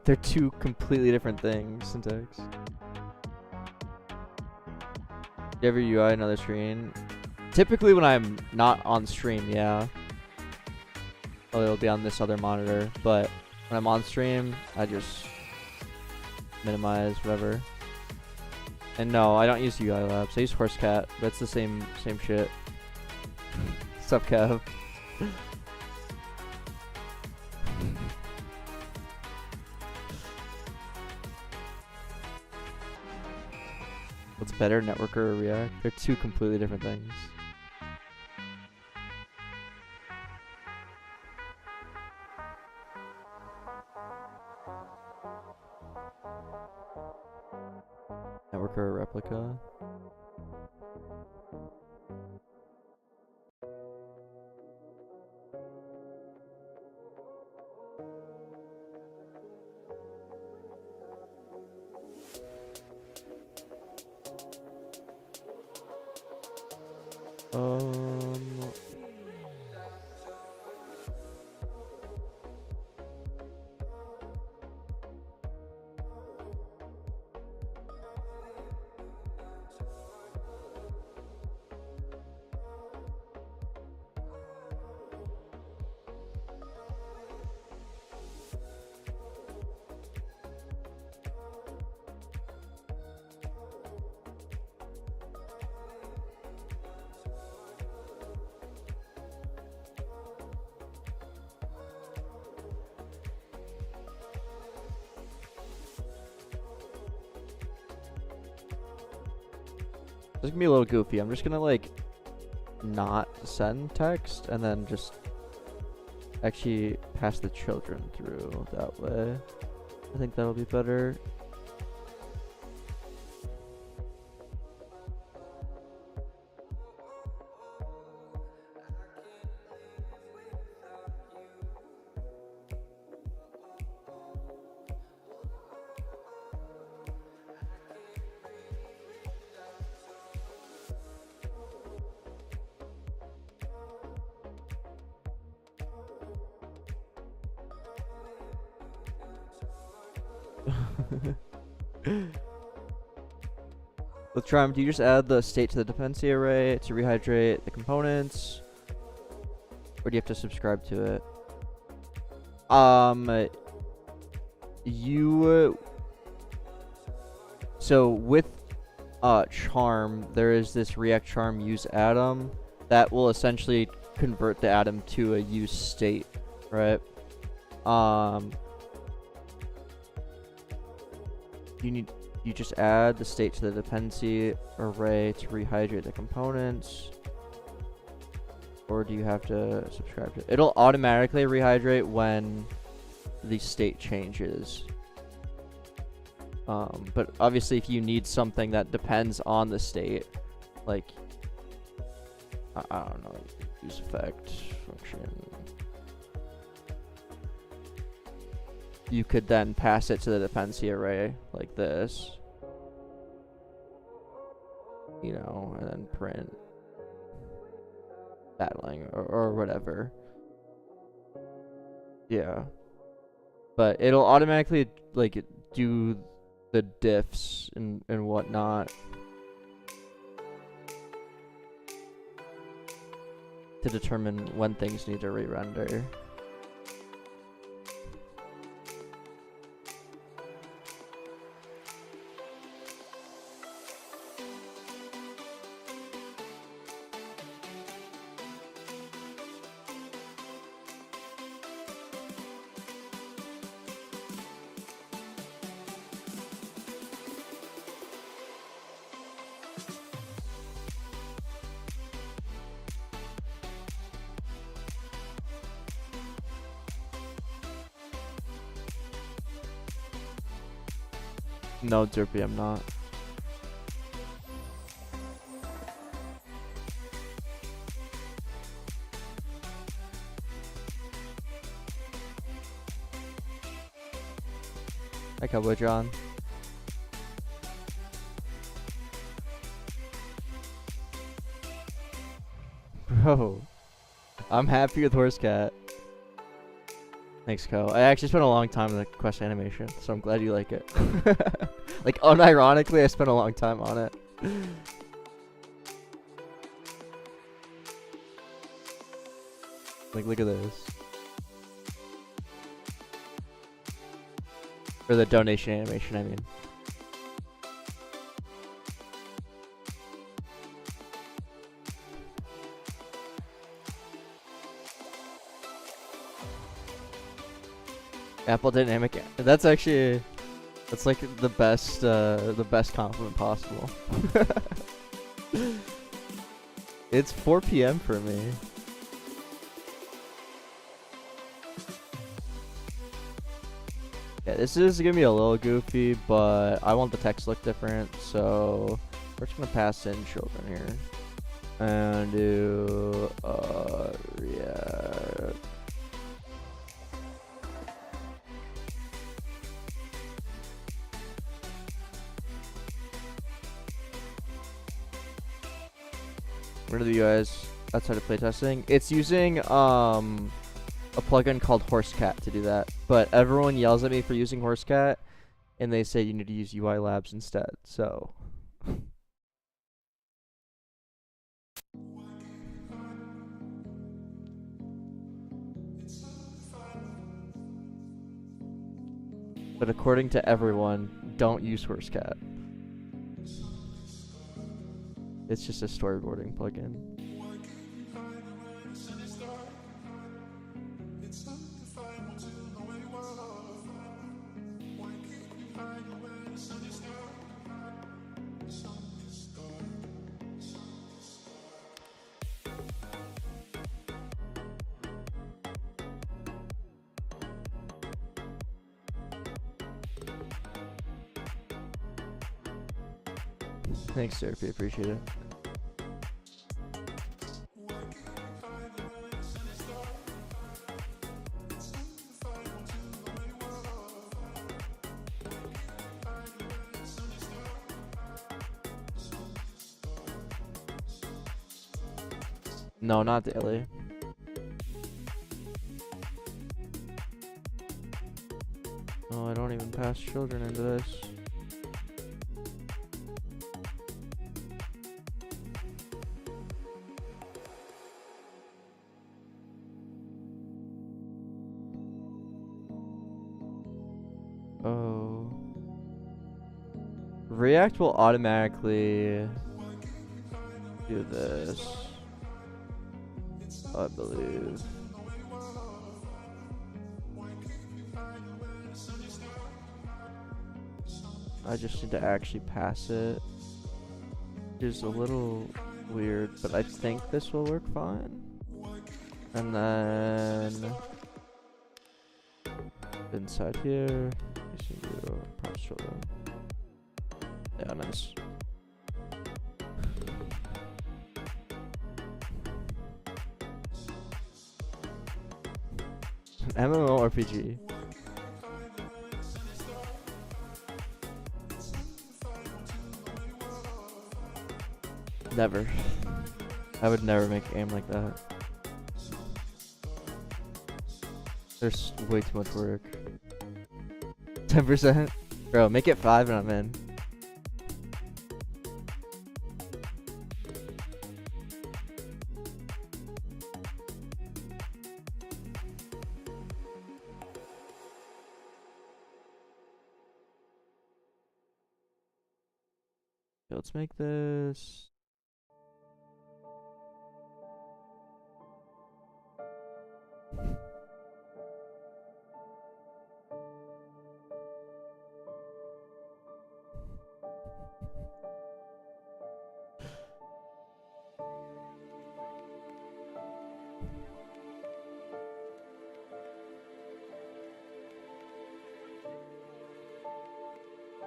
They're two completely different things, Syntax. Do you ever UI another screen? Typically when I'm not on stream, yeah. Oh, it'll be on this other monitor. But when I'm on stream, I just minimize whatever. And no, I don't use UI Labs. I use Horsecat. That's the same shit. What's up, Kev? What's better, Networker or React? They're two completely different things. Networker or Replica? This can be a little goofy. I'm just gonna like not send text and then just actually pass the children through that way. I think that'll be better. Let's try them. Do you just add the state to the dependency array to rehydrate the components? Or do you have to subscribe to it? So with charm, there is this React charm use atom that will essentially convert the atom to a use state, right? You just add the state to the dependency array to rehydrate the components, or do you have to subscribe to it? It'll automatically rehydrate when the state changes. But obviously if you need something that depends on the state, like I don't know, use effect function, you could then pass it to the dependency array like this, you know, and then print battling or whatever. Yeah, but it'll automatically like do the diffs and whatnot to determine when things need to re-render. No, Derpy, I'm not. Hi, Cowboy John. Bro, I'm happy with Horse Cat. Thanks, Co. I actually spent a long time on the quest animation, so I'm glad you like it. Like, unironically, I spent a long time on it. Like, look at this. For the donation animation, I mean. Apple Dynamic. That's actually, that's like the best compliment possible. It's 4 p.m. for me. Yeah, this is gonna be a little goofy, but I want the text to look different, so we're just gonna pass in children here and do React. Where are the UIs outside of playtesting? It's using a plugin called Horsecat to do that, but everyone yells at me for using Horsecat, and they say you need to use UI Labs instead. So. But according to everyone, don't use Horsecat. It's just a storyboarding plugin. Thanks, Therapy. Appreciate it. No, not daily. Oh, I don't even pass children into this. Oh. React will automatically do this, I believe. I just need to actually pass it. Which is a little weird, but I think this will work fine. And then inside here, yeah, nice. An MMORPG. Never. I would never make a game like that. There's way too much work. 10%? Bro, make it 5 and I'm in. Let's make this.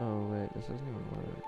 Oh wait, this doesn't even work.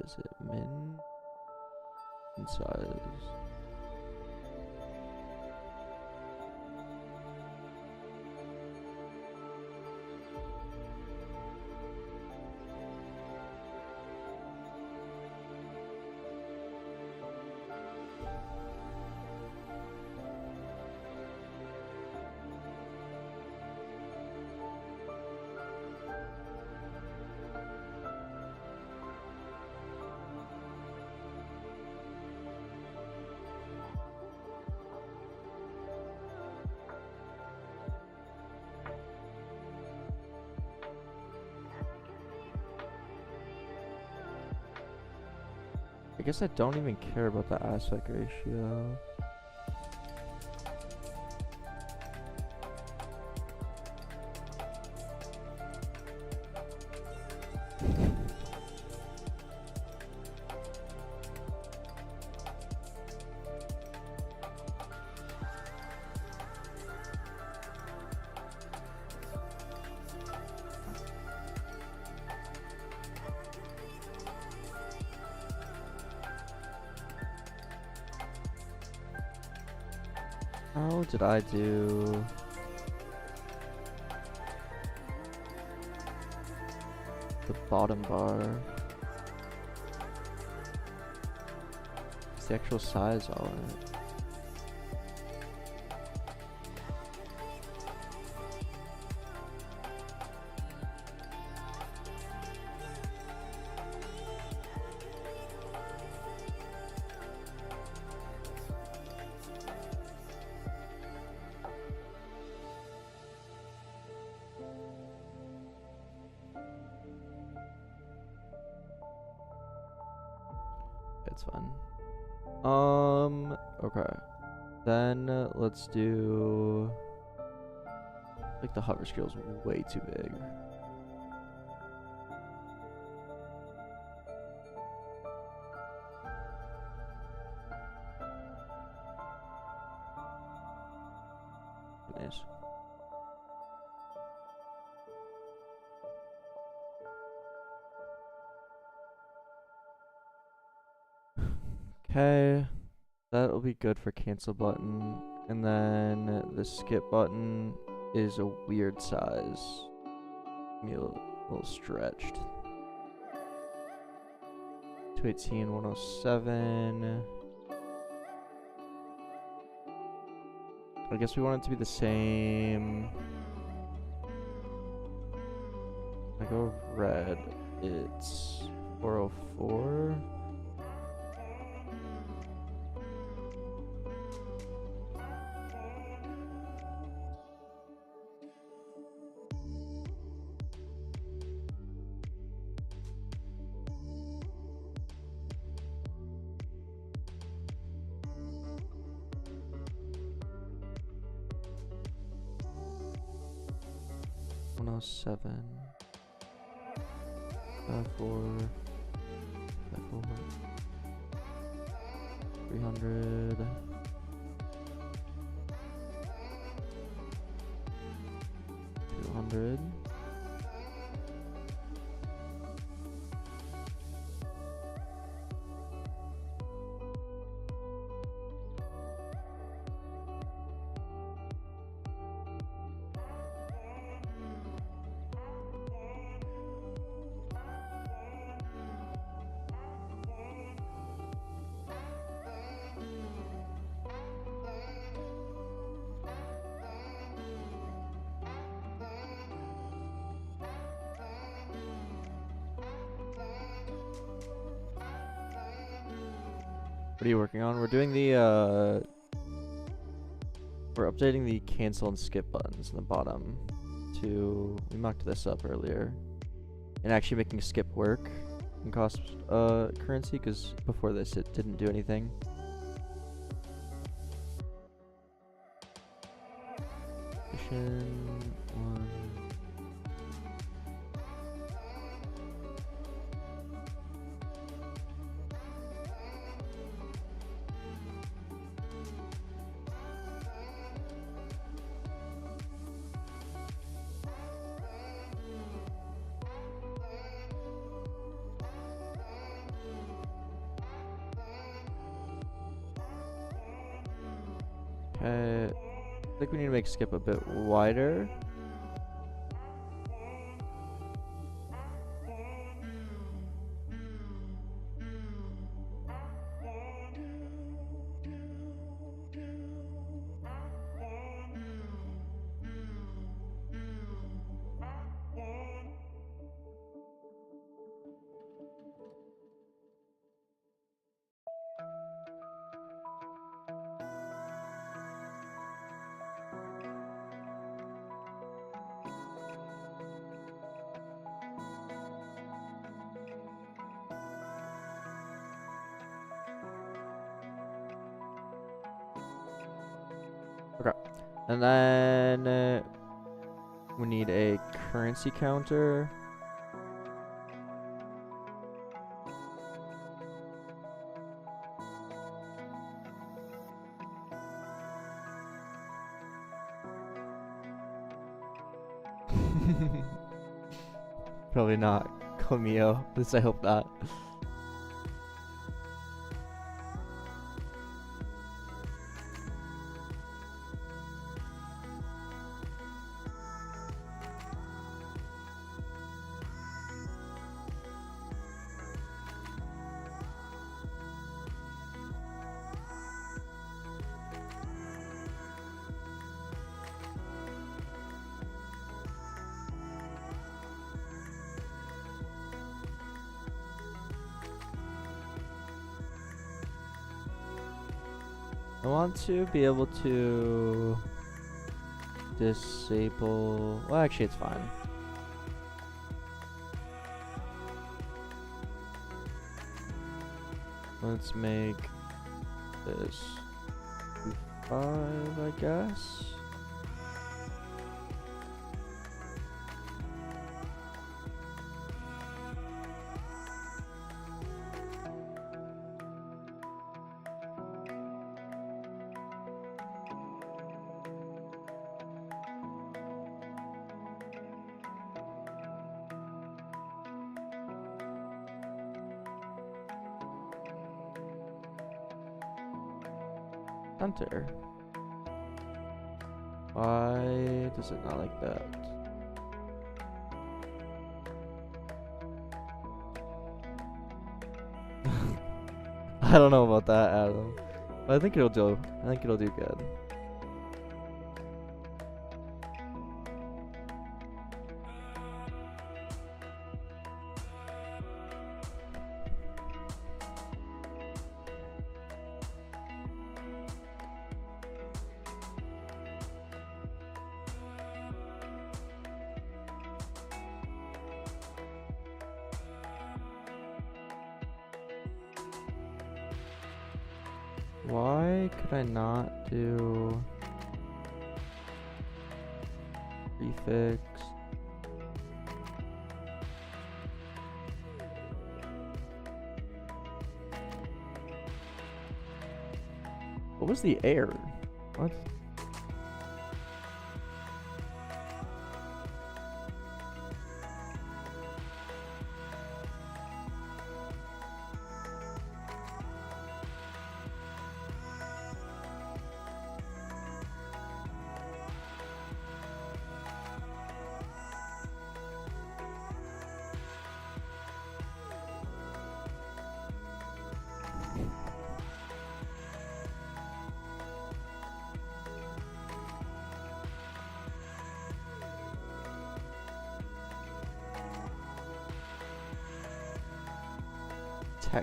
Is it min and size? I guess I don't even care about the aspect ratio. How did I do? The bottom bar. What's the actual size on it? It's fun. Okay. Then let's do like the hover scale's way too big. Nice. Okay, that'll be good for cancel button. And then the skip button is a weird size. Maybe a little stretched. 218, 107. I guess we want it to be the same. I go red. It's 404. Seven, 4, 300, 200, What are you working on? We're doing the, we're updating the cancel and skip buttons in the bottom to, we mocked this up earlier, and actually making skip work in cost currency, because before this it didn't do anything. Mission 1. I think we need to make skip a bit wider. Okay, and then we need a currency counter. Probably not Camille, at least I hope not. I want to be able to disable. Well, actually, it's fine. Let's make this 5, I guess. Enter. Why does it not like that? I don't know about that, Adam. But I think it'll do. I think it'll do good. Why could I not do prefix? What was the error? What?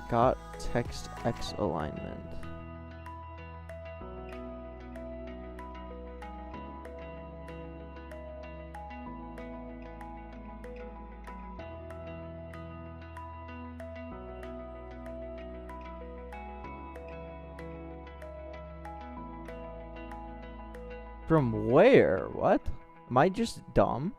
Got text X alignment. From where? What? Am I just dumb?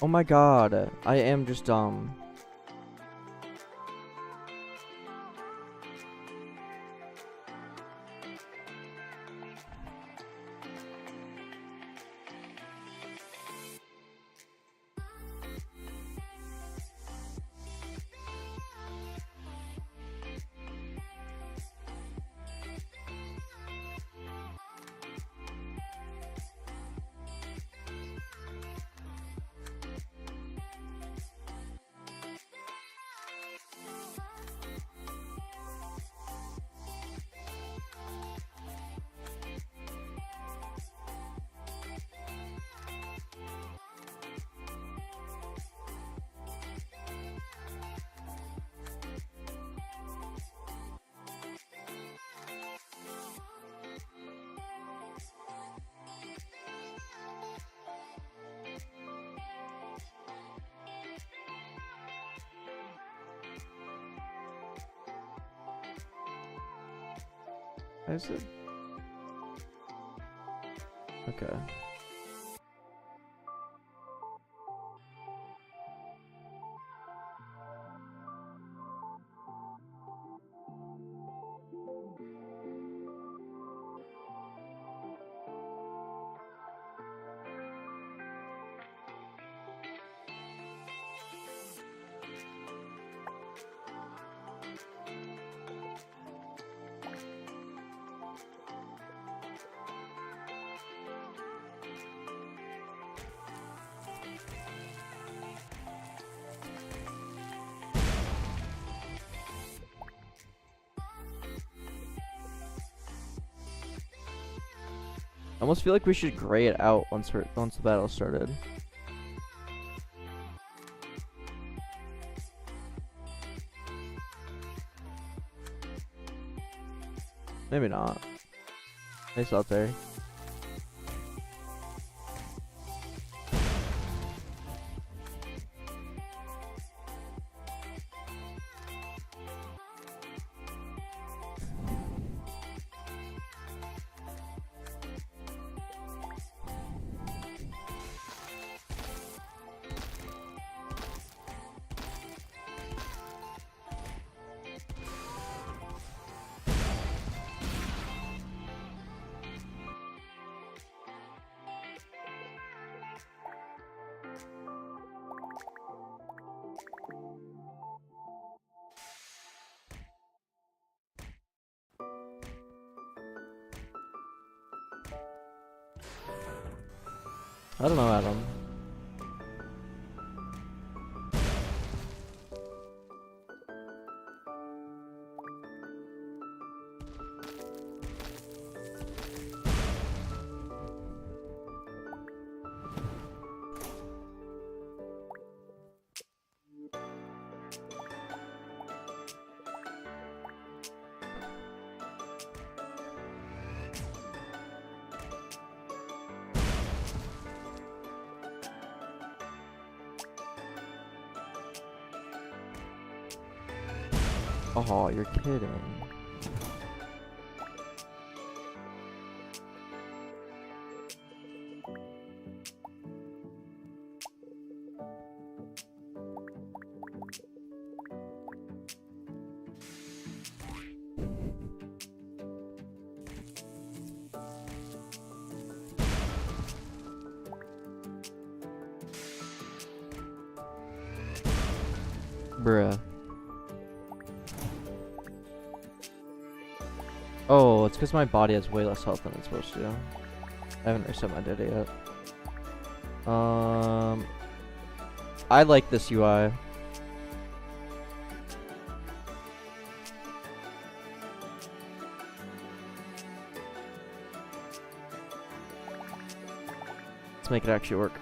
Oh my god, I am just dumb. Is it? Okay. almost feel like we should gray it out once the battle started. Maybe not. Nice out there. I don't know, Adam. Oh, you're kidding. Bruh. Oh, it's because my body has way less health than it's supposed to. I haven't reset my data yet. I like this UI. Let's make it actually work.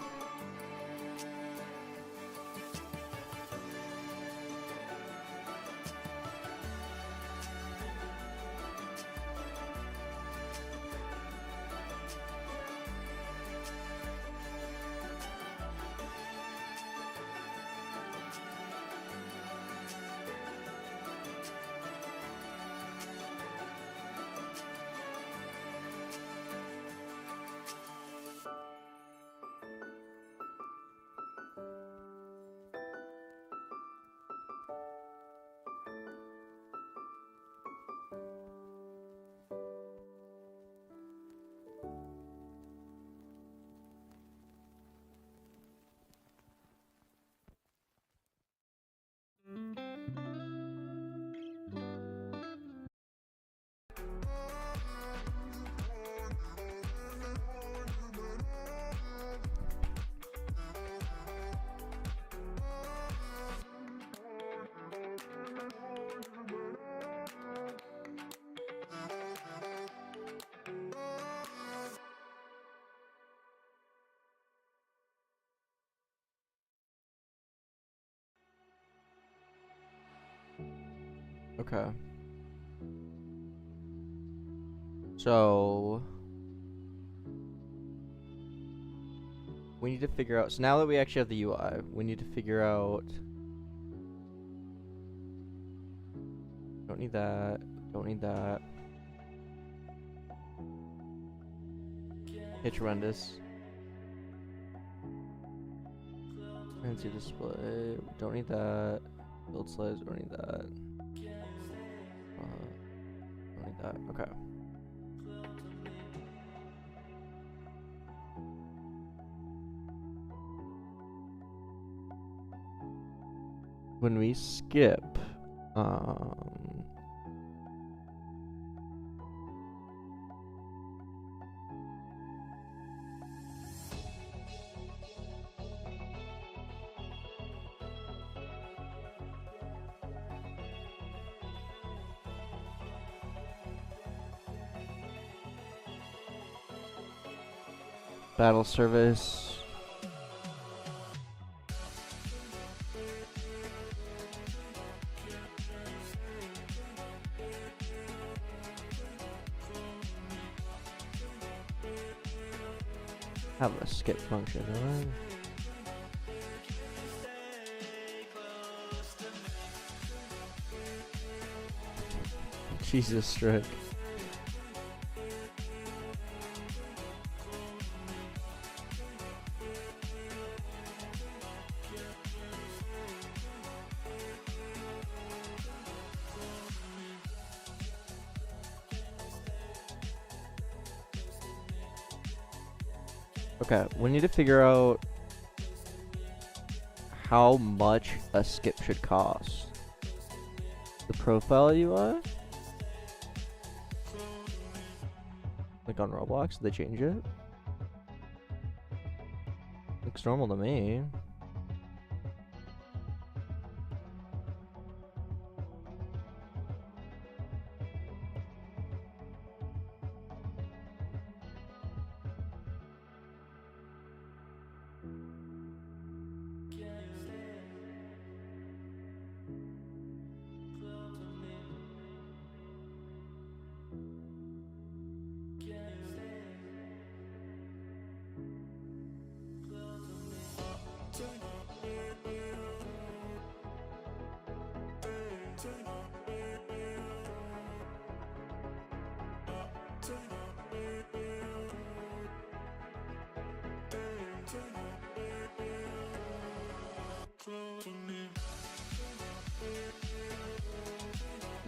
Okay. So we need to figure out, so now that we actually have the UI, we need to figure out, don't need that, don't need that. It's horrendous. Fancy display, don't need that. Build slides, don't need that. Don't need that, okay. When we skip, Battle service. Have a skip function, right? Jesus, Strick. Okay, we need to figure out how much a skip should cost. The profile UI? Like on Roblox, did they change it? Looks normal to me.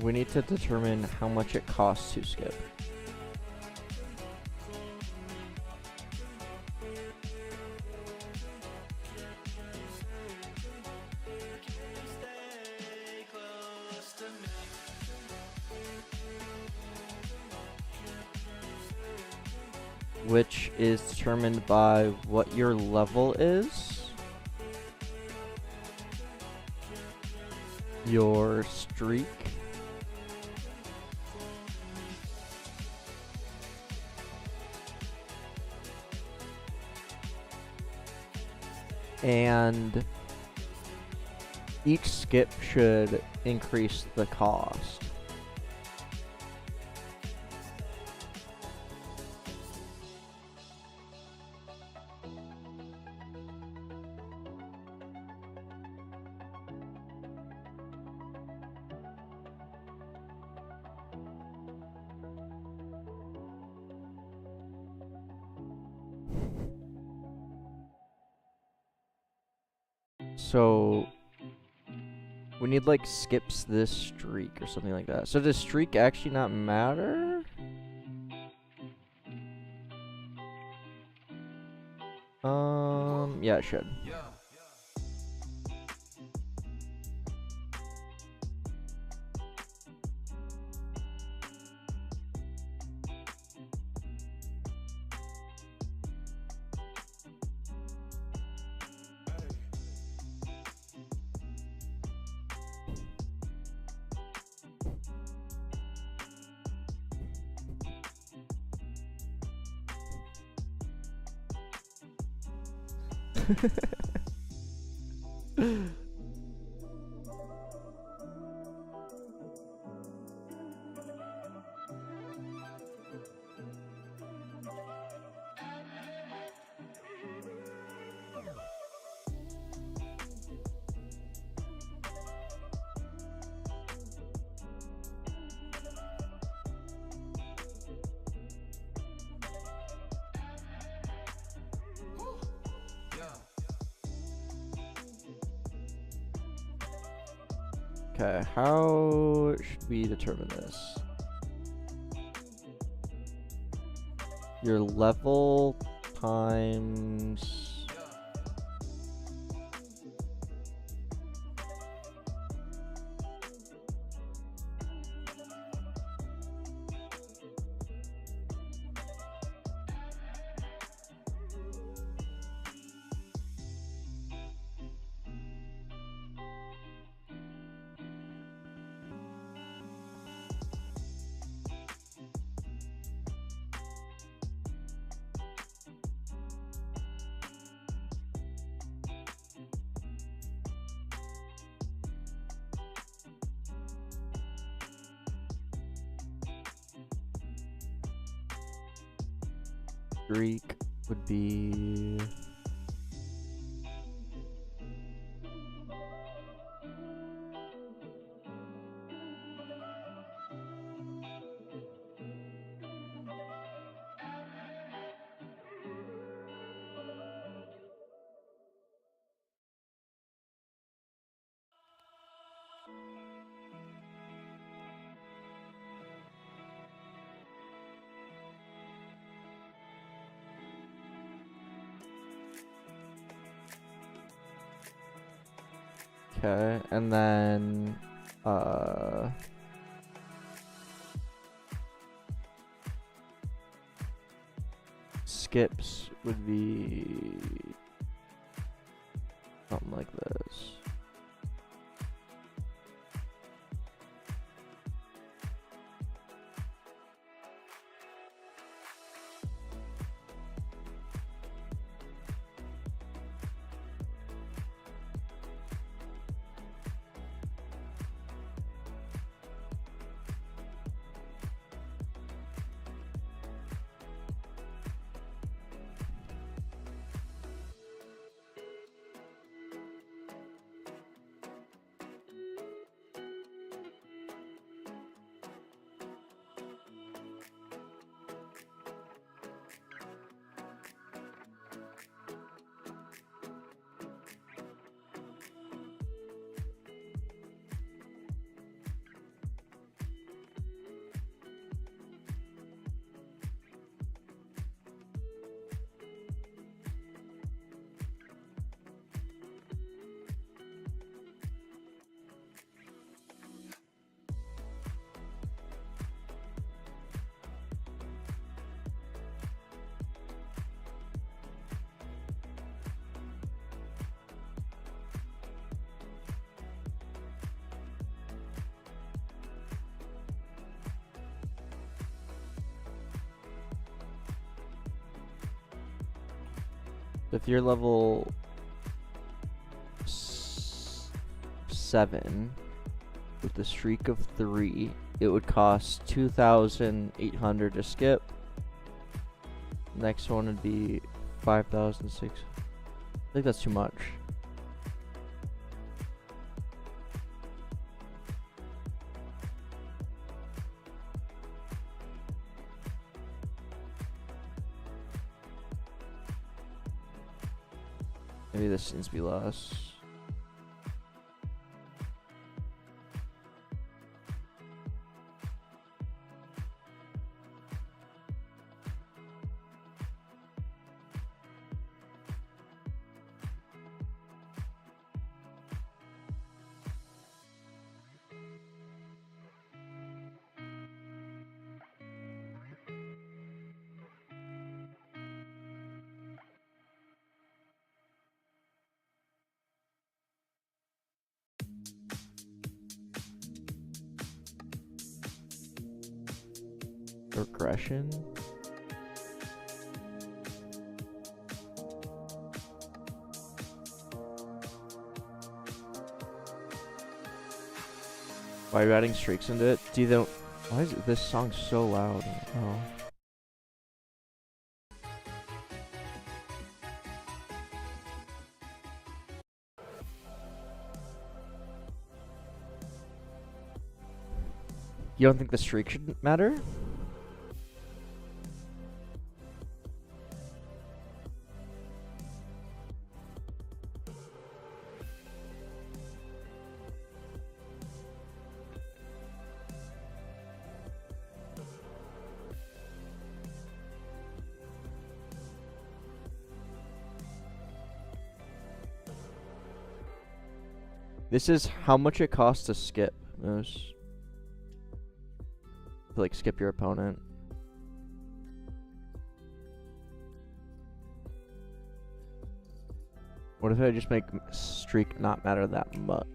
We need to determine how much it costs to skip. Which is determined by what your level is, your streak, and each skip should increase the cost. So we need like skips this streak or something like that. So does streak actually not matter? Yeah, it should. Okay, how should we determine this? Your level times... streak would be... Okay, and then skips would be something like this. If you're level 7 with a streak of 3, it would cost 2,800 to skip. Next one would be 5,006. I think that's too much. Maybe this needs to be less. Regression. Why are you adding streaks into it? Do you don't? Why is this song so loud? Oh. You don't think the streak should matter? This is how much it costs to skip. Moose. To, like, skip your opponent. What if I just make streak not matter that much?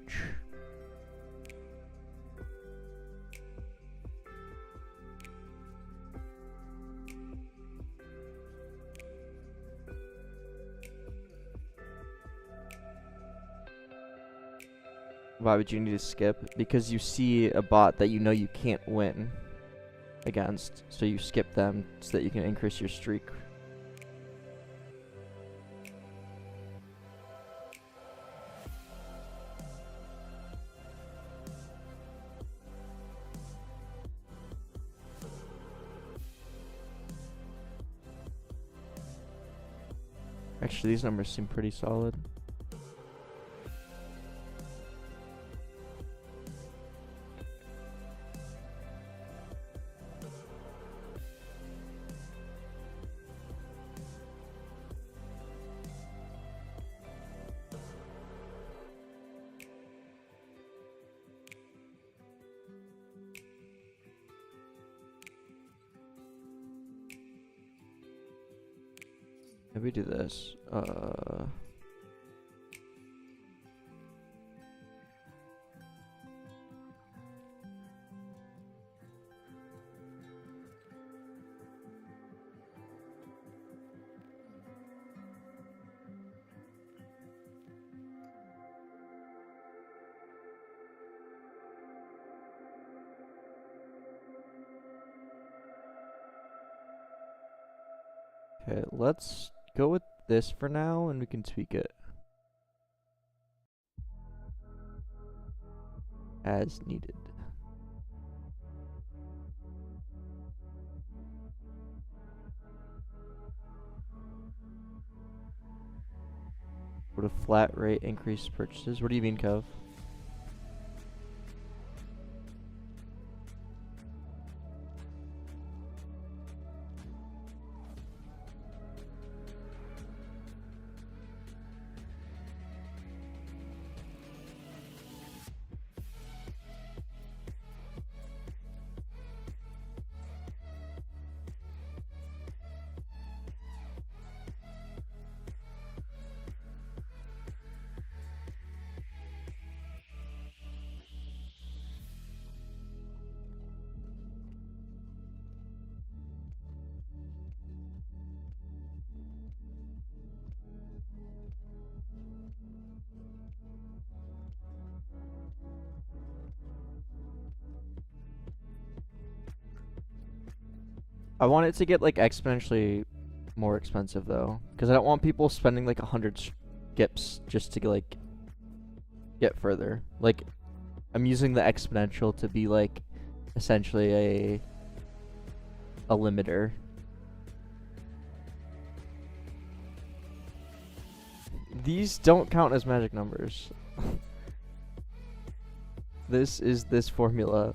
Why would you need to skip? Because you see a bot that you know you can't win against, so you skip them so that you can increase your streak. Actually, these numbers seem pretty solid. Maybe do this. Okay, let's go with this for now, and we can tweak it as needed. Would a flat rate increase purchases? What do you mean, Kev? I want it to get like exponentially more expensive though, because I don't want people spending like 100 skips just to like get further. Like, I'm using the exponential to be like essentially a limiter. These don't count as magic numbers. This is this formula.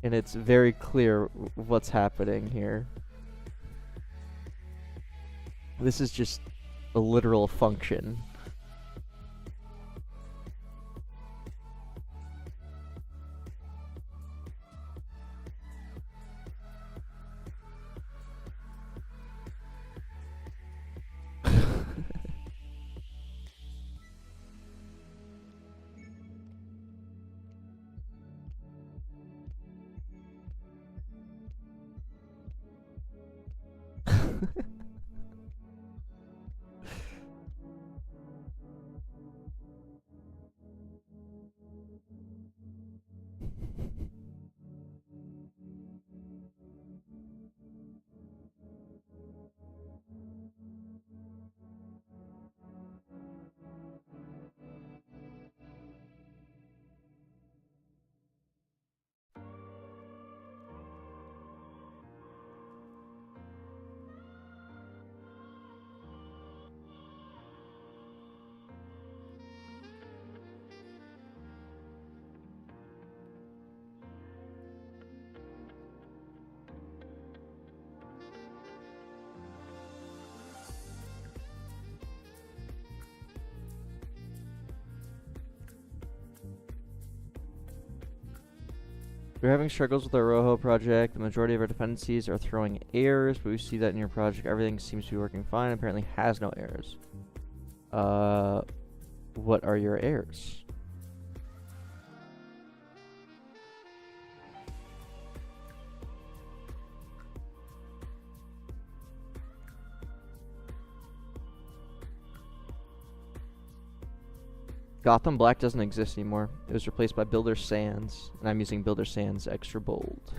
And it's very clear what's happening here. This is just a literal function. We're having struggles with our Rojo project. The majority of our dependencies are throwing errors, but we see that in your project everything seems to be working fine. Apparently has no errors. What are your errors? Gotham Black doesn't exist anymore. It was replaced by Builder Sans, and I'm using Builder Sans extra bold.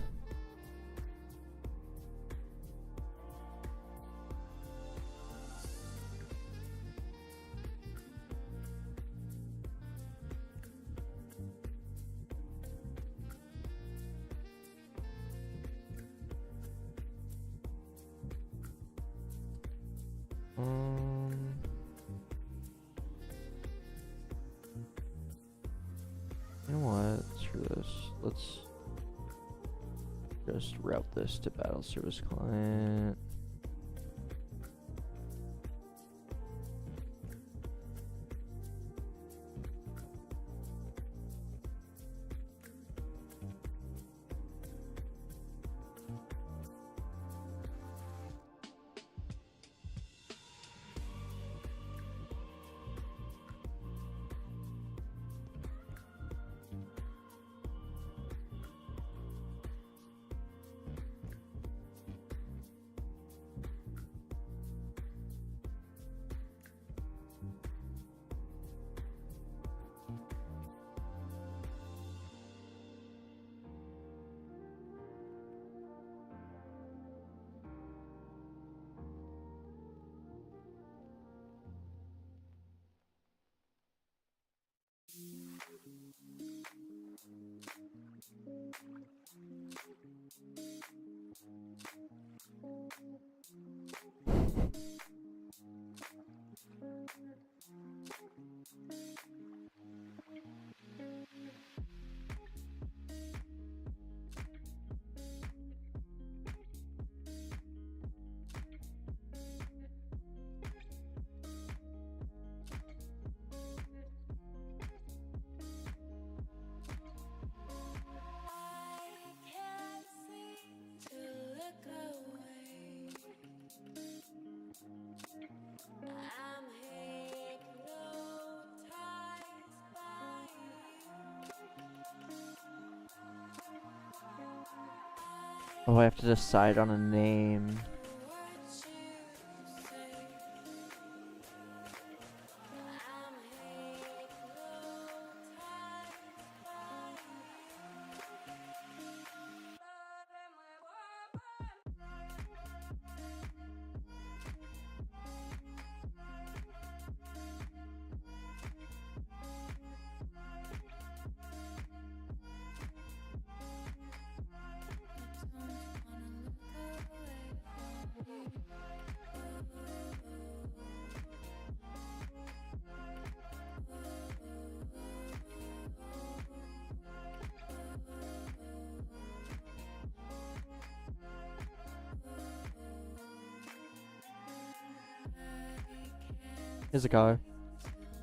You know what? Screw this. Let's just route this to battle service client. Oh, I have to decide on a name. Here's a car.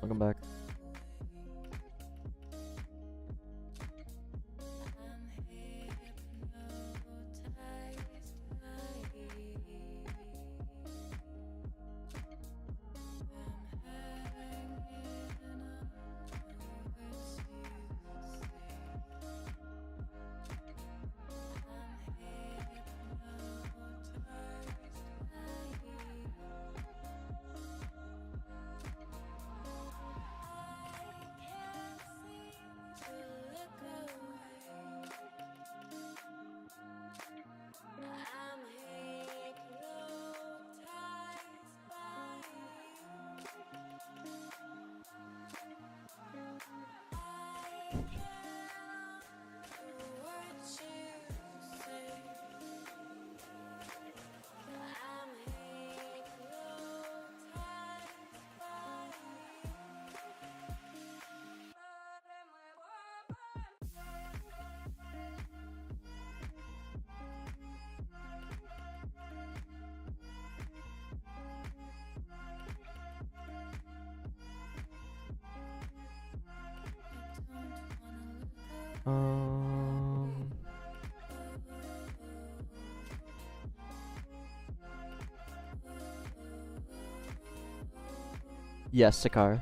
Welcome back. Yes, Sakar.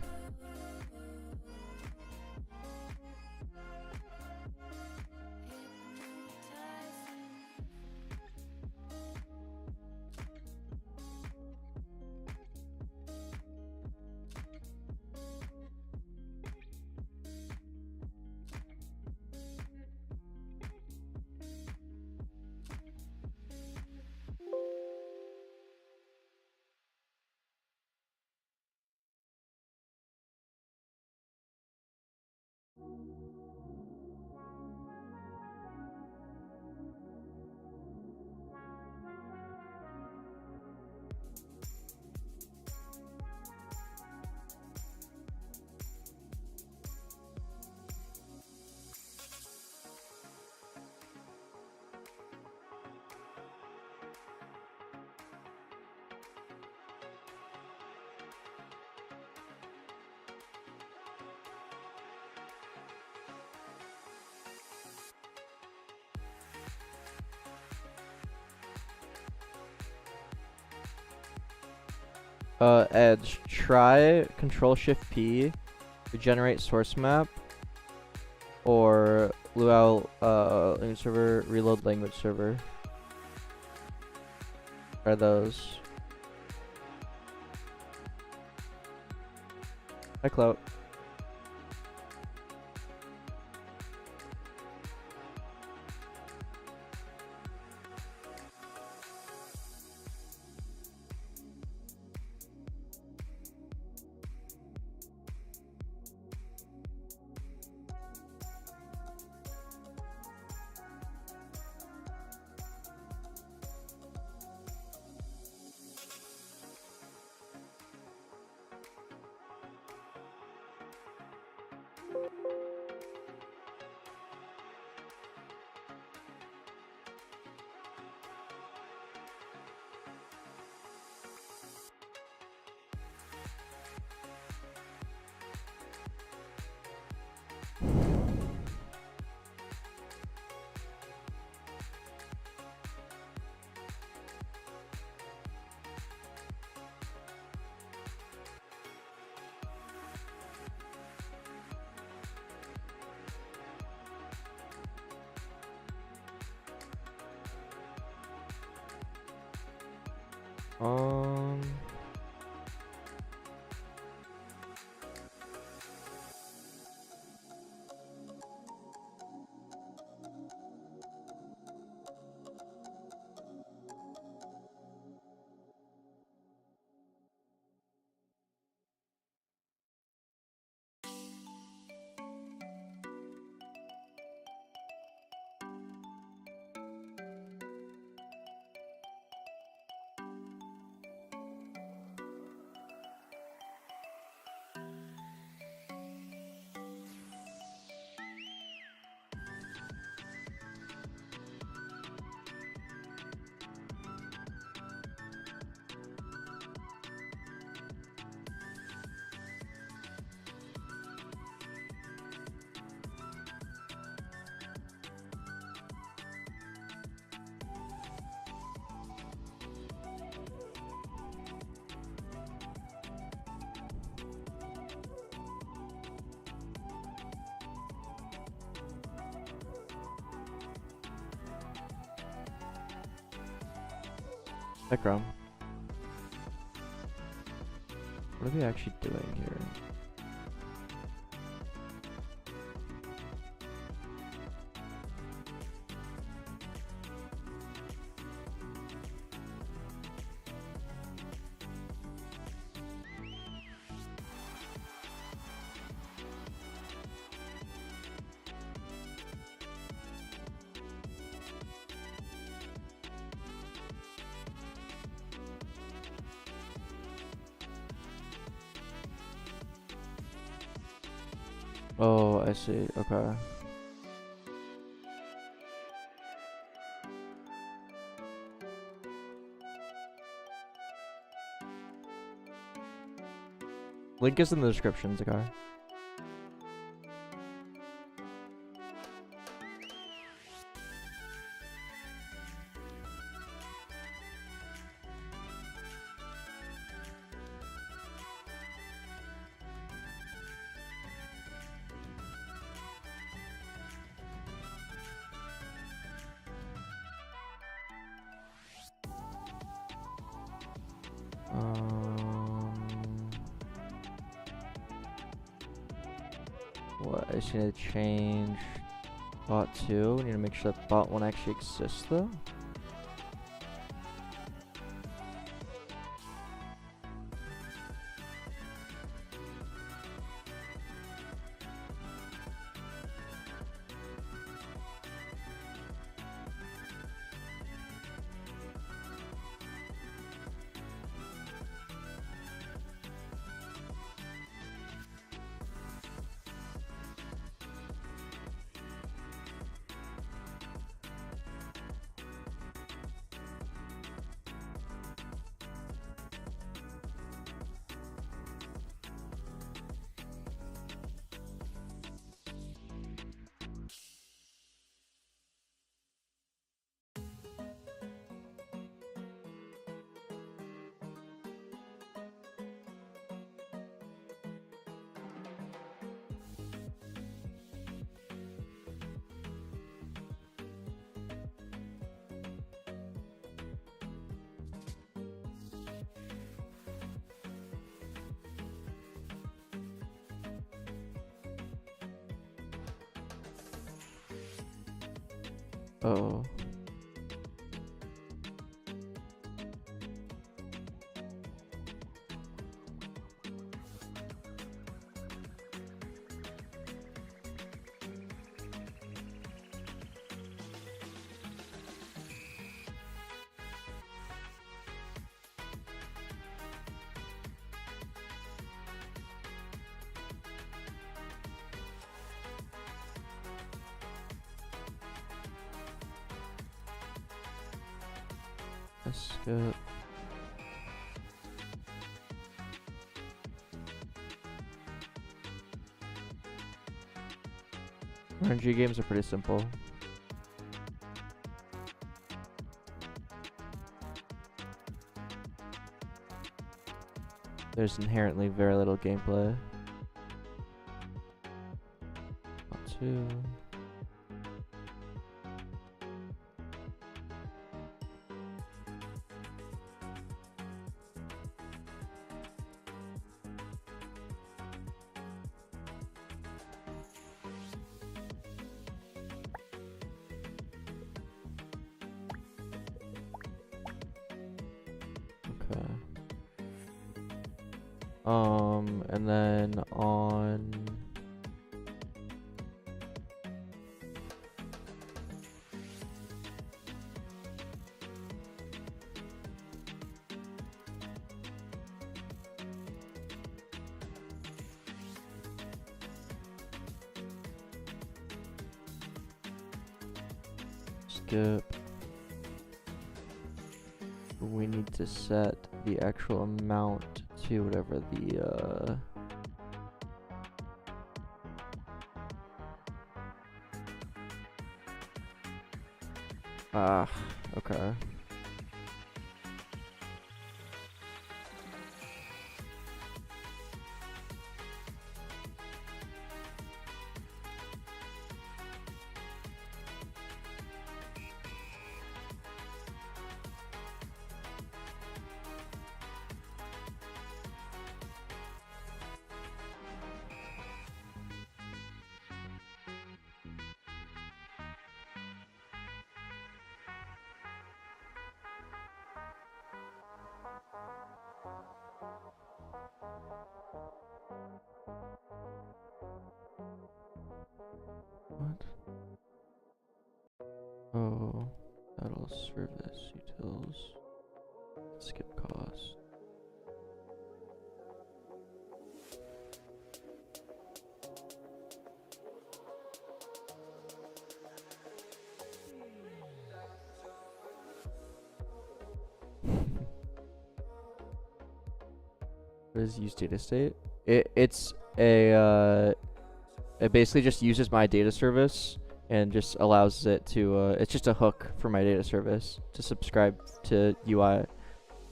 Edge, try Control-Shift-P, regenerate source map, or Lua language server, reload language server. Try those. Hi, Clout. Um. Hi, Chrome. What are we actually doing here? Oh, I see. Okay. Link is in the description, Zakar. What? I just need to change bot 2. We need to make sure that bot 1 actually exists, though. Oh. Skip. RNG games are pretty simple. There's inherently very little gameplay. Two. And then on skip. We need to set the actual amount to whatever the okay. What? Oh, that'll service utils. Skip cost. What is use data state? It's a it basically just uses my data service and just allows it to it's just a hook for my data service to subscribe to UI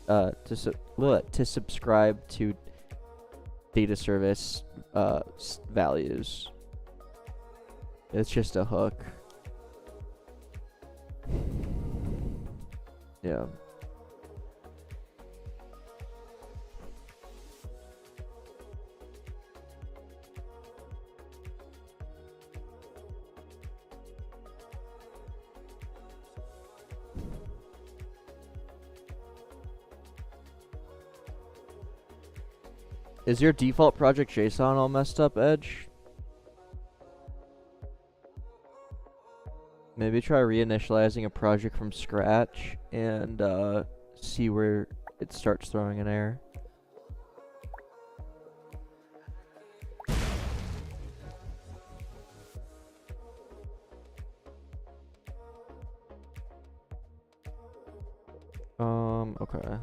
to subscribe to data service values. It's just a hook. Yeah. Is your default project JSON all messed up, Edge? Maybe try reinitializing a project from scratch and see where it starts throwing an error. Okay.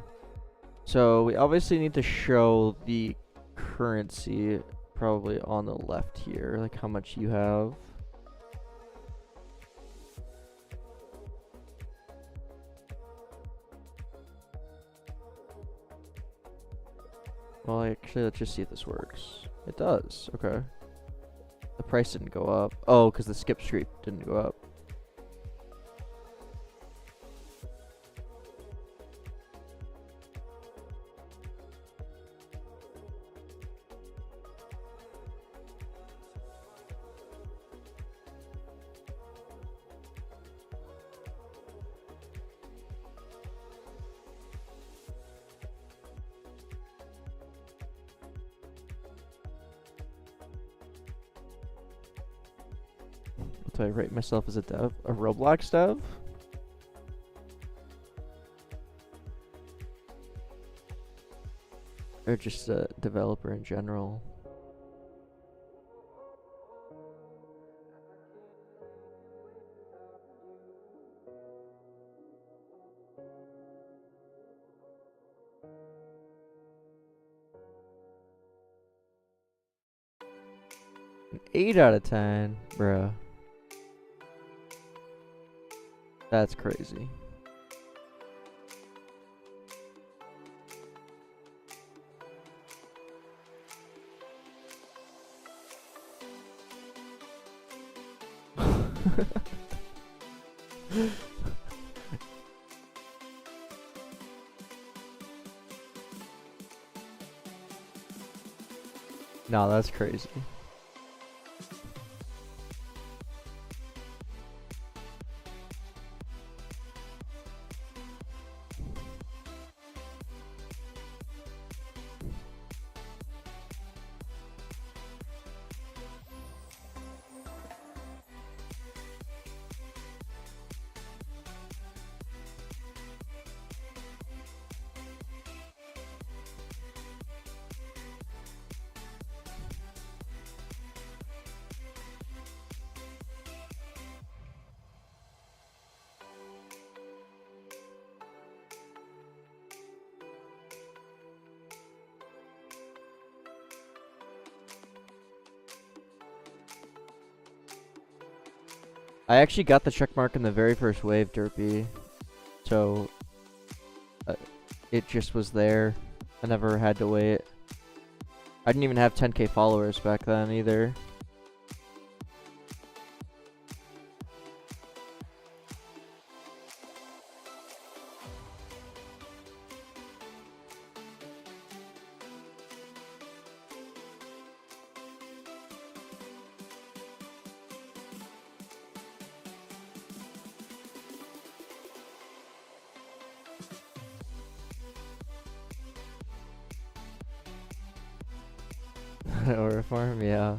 So we obviously need to show the currency probably on the left here, like how much you have. Well, actually, let's just see if this works. It does. Okay. The price didn't go up. Oh, because the skip streak didn't go up. Do I rate myself as a dev? A Roblox dev? Or just a developer in general? An 8 out of 10, bruh. That's crazy. No, that's crazy. I actually got the check mark in the very first wave, Derpy. So, it just was there. I never had to wait. I didn't even have 10k followers back then either. Or a farm, yeah.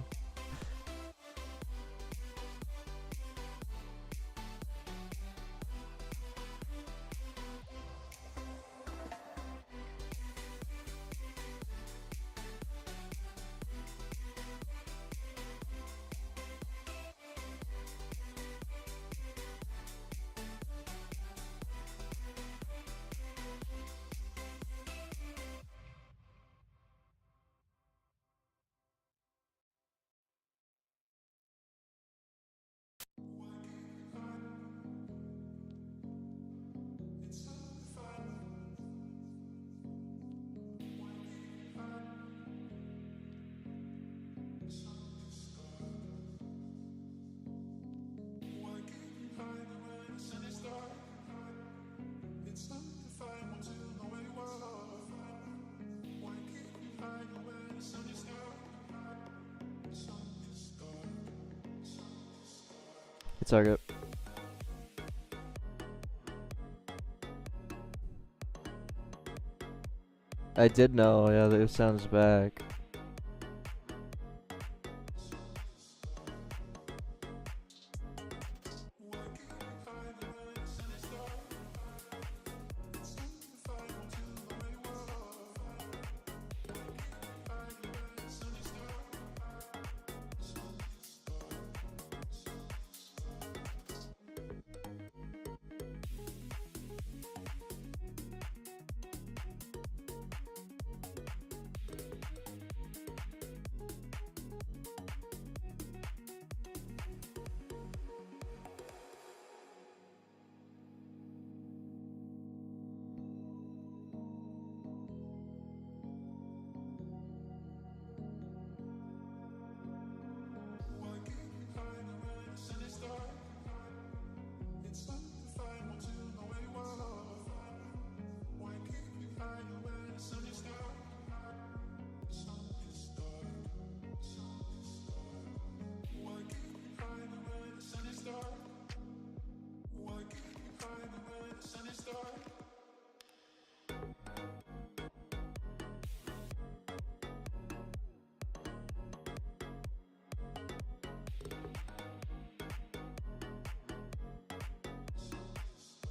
It's all good. I did know, yeah, that it sounds back.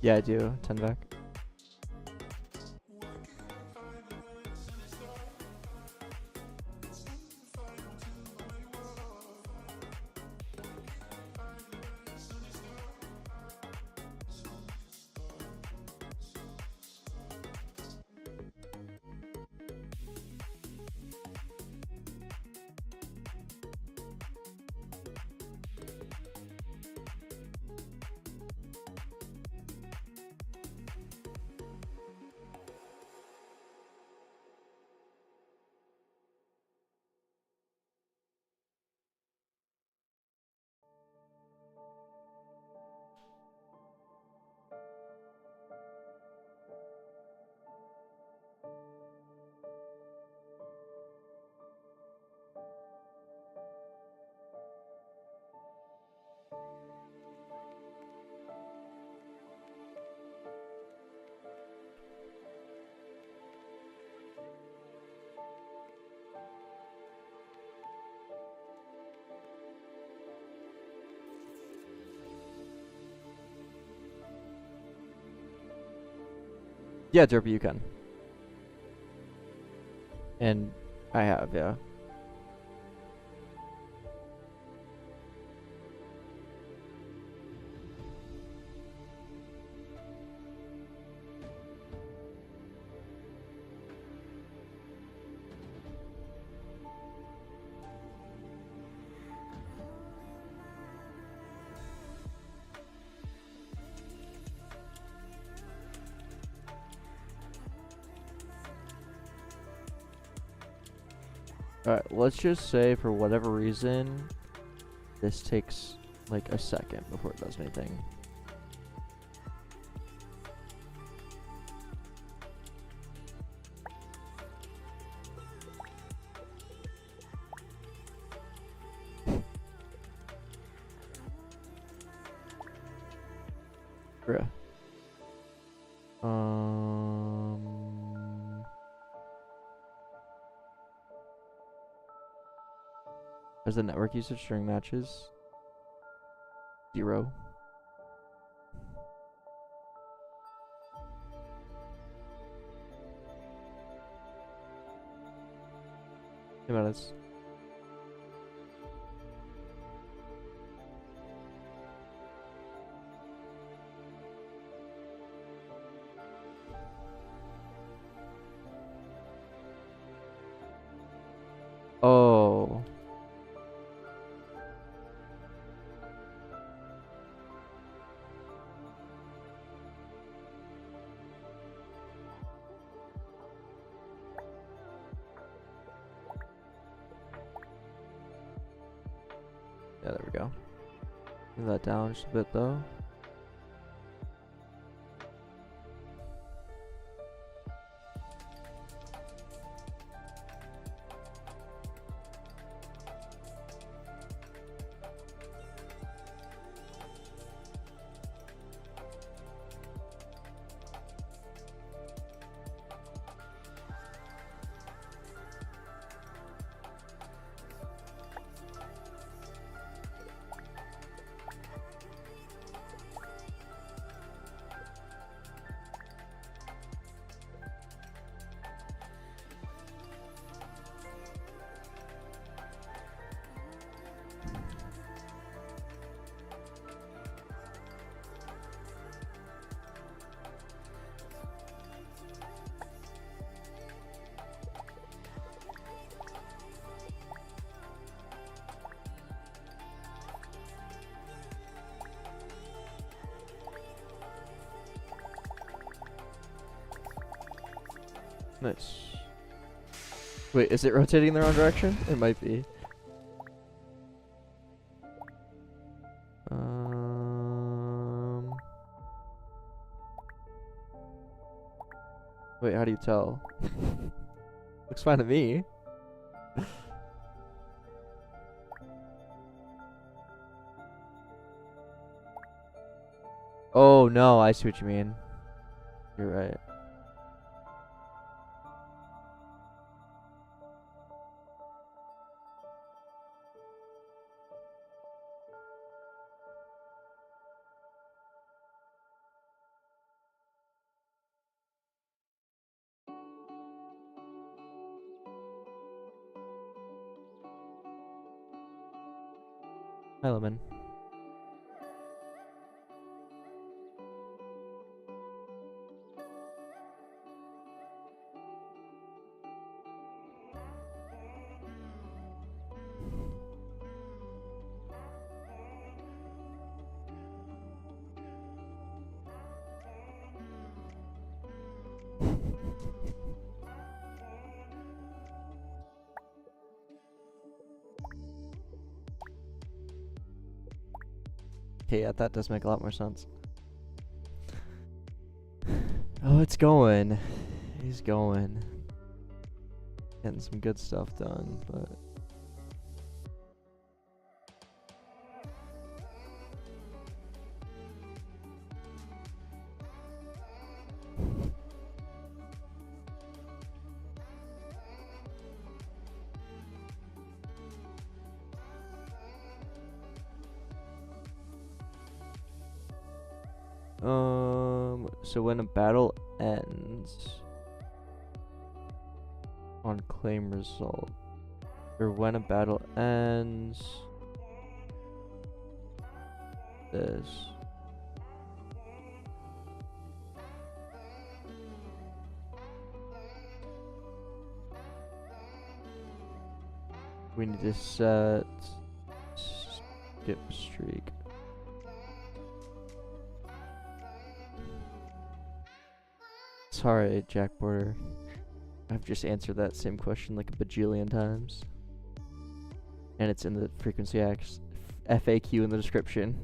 Yeah, I do. 10 back. Yeah, Derpy, you can. And I have, yeah. Alright, let's just say for whatever reason, this takes like a second before it does anything. Bruh. As the network usage during matches? 0. Minutes. Oh. Yeah, there we go. Move that down just a bit though. Nice. Wait, is it rotating in the wrong direction? It might be. Wait, how do you tell? Looks fine to me. Oh no, I see what you mean. You're right. Hi, Lemon. Okay, yeah, that does make a lot more sense. Oh, it's going. He's going. Getting some good stuff done, but... So when a battle ends on claim result, or when a battle ends, this. We need to set skip streak. Sorry, Jack Border. I've just answered that same question like a bajillion times. And it's in the frequency FAQ in the description.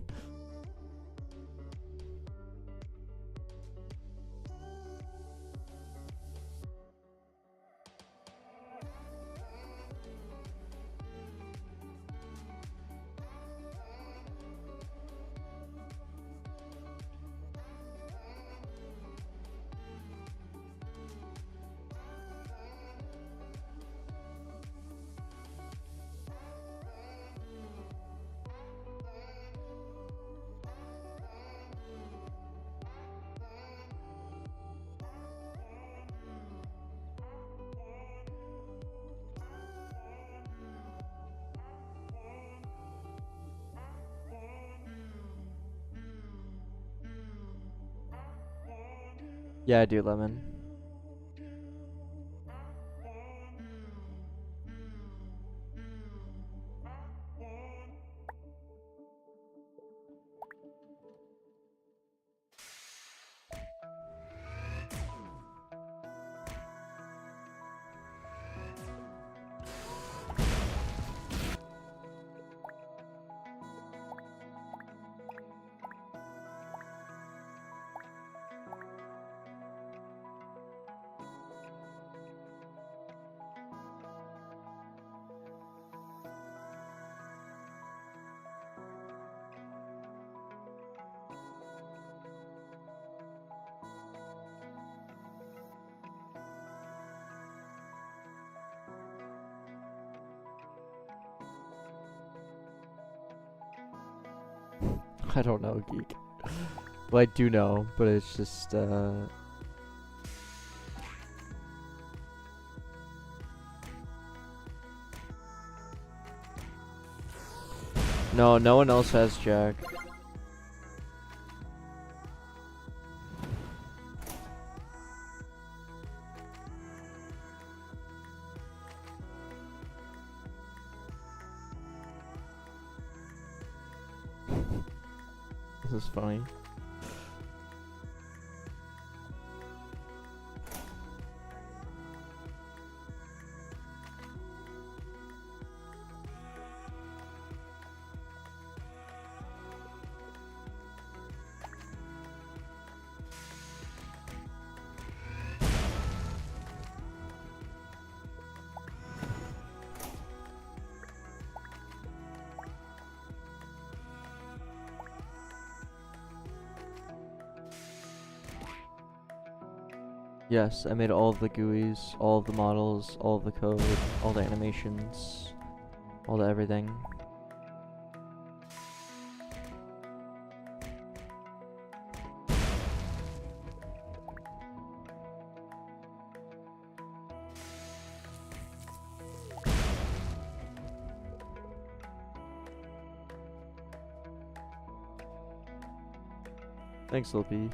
Yeah, I do, Lemon. I don't know, Geek. Well, I do know, but it's just, No, no one else has Jack. This is funny. Yes, I made all of the GUIs, all of the models, all of the code, all the animations, all the everything. Thanks, Lippy.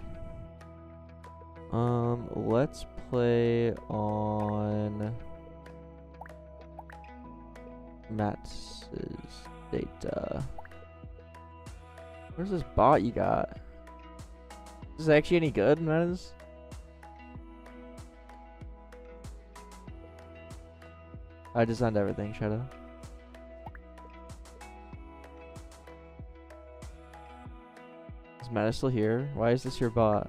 Let's play on Matt's data. Where's this bot you got? Is this actually any good, Matt's? I designed everything, Shadow. Is Matt still here? Why is this your bot?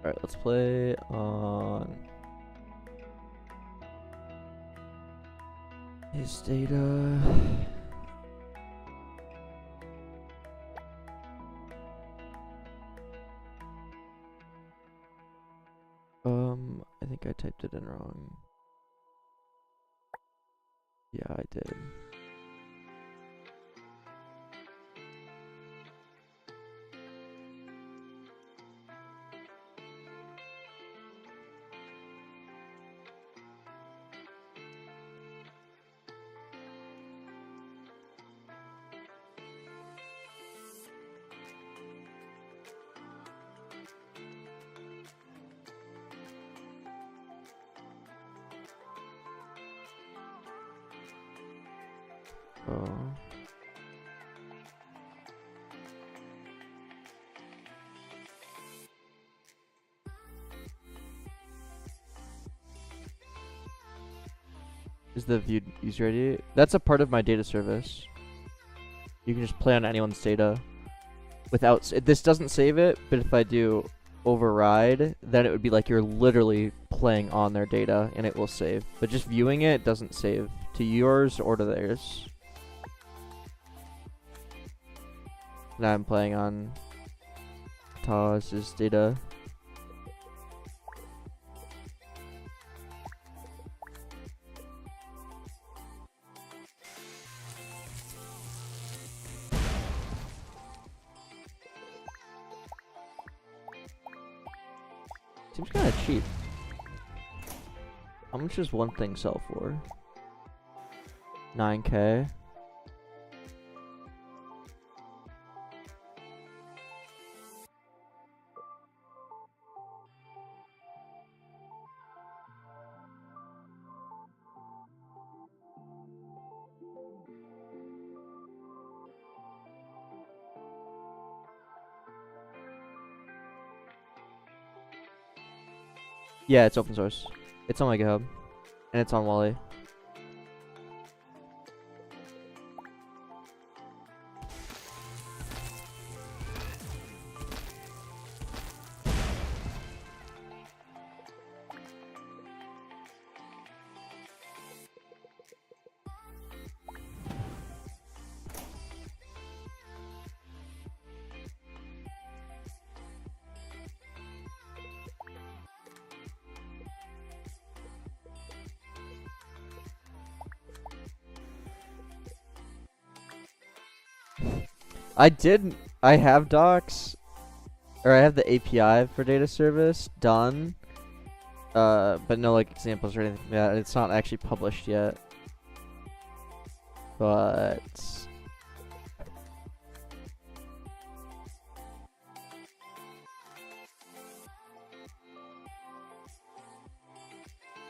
Alright, let's play on his data. I think I typed it in wrong. Yeah, I did. Oh. Is the viewed user ID? That's a part of my data service. You can just play on anyone's data without. This doesn't save it, but if I do override, then it would be like you're literally playing on their data and it will save. But just viewing it doesn't save to yours or to theirs. Now I'm playing on Taz's data. Seems kind of cheap. How much does one thing sell for? 9K. Yeah, it's open source. It's on my GitHub. And it's on Wally. I have docs, or I have the API for data service done, but no like examples or anything like that. It's not actually published yet, but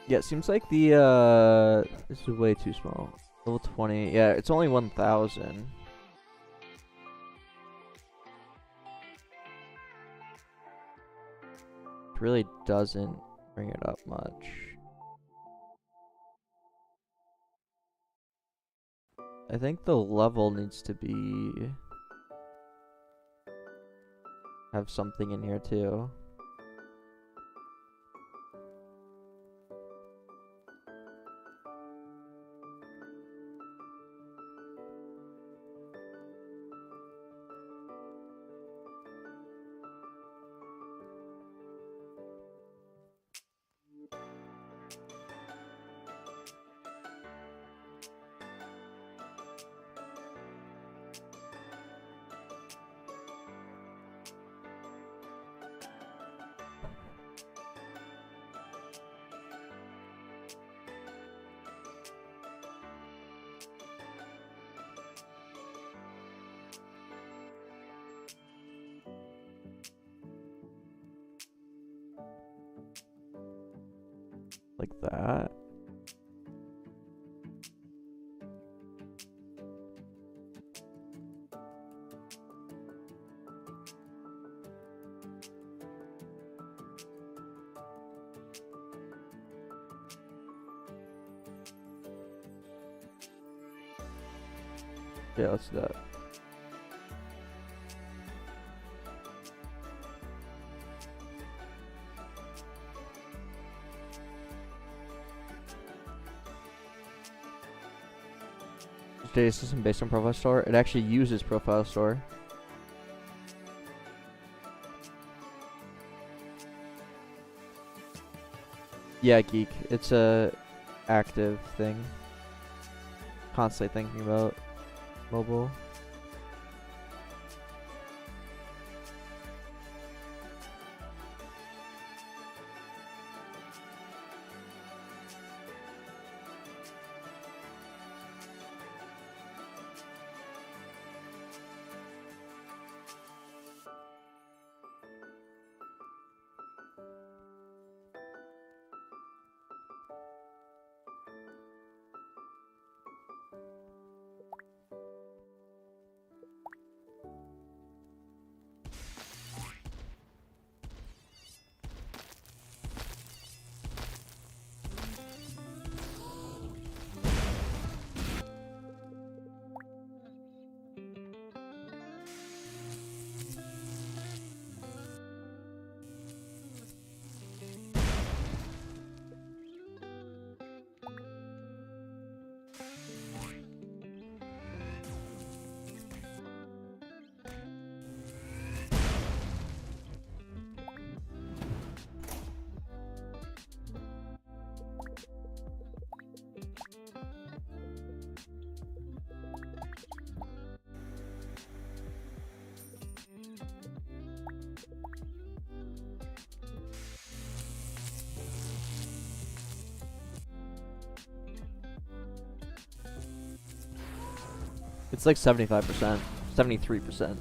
yeah, it seems like the this is way too small. Level 20. Yeah, it's only 1,000. It really doesn't bring it up much. I think the level needs to be... have something in here too. Like that. Yeah, let's do that. Data system based on profile store. It actually uses profile store. Yeah, geek. It's a active thing. Constantly thinking about mobile. It's like 75%, 73%.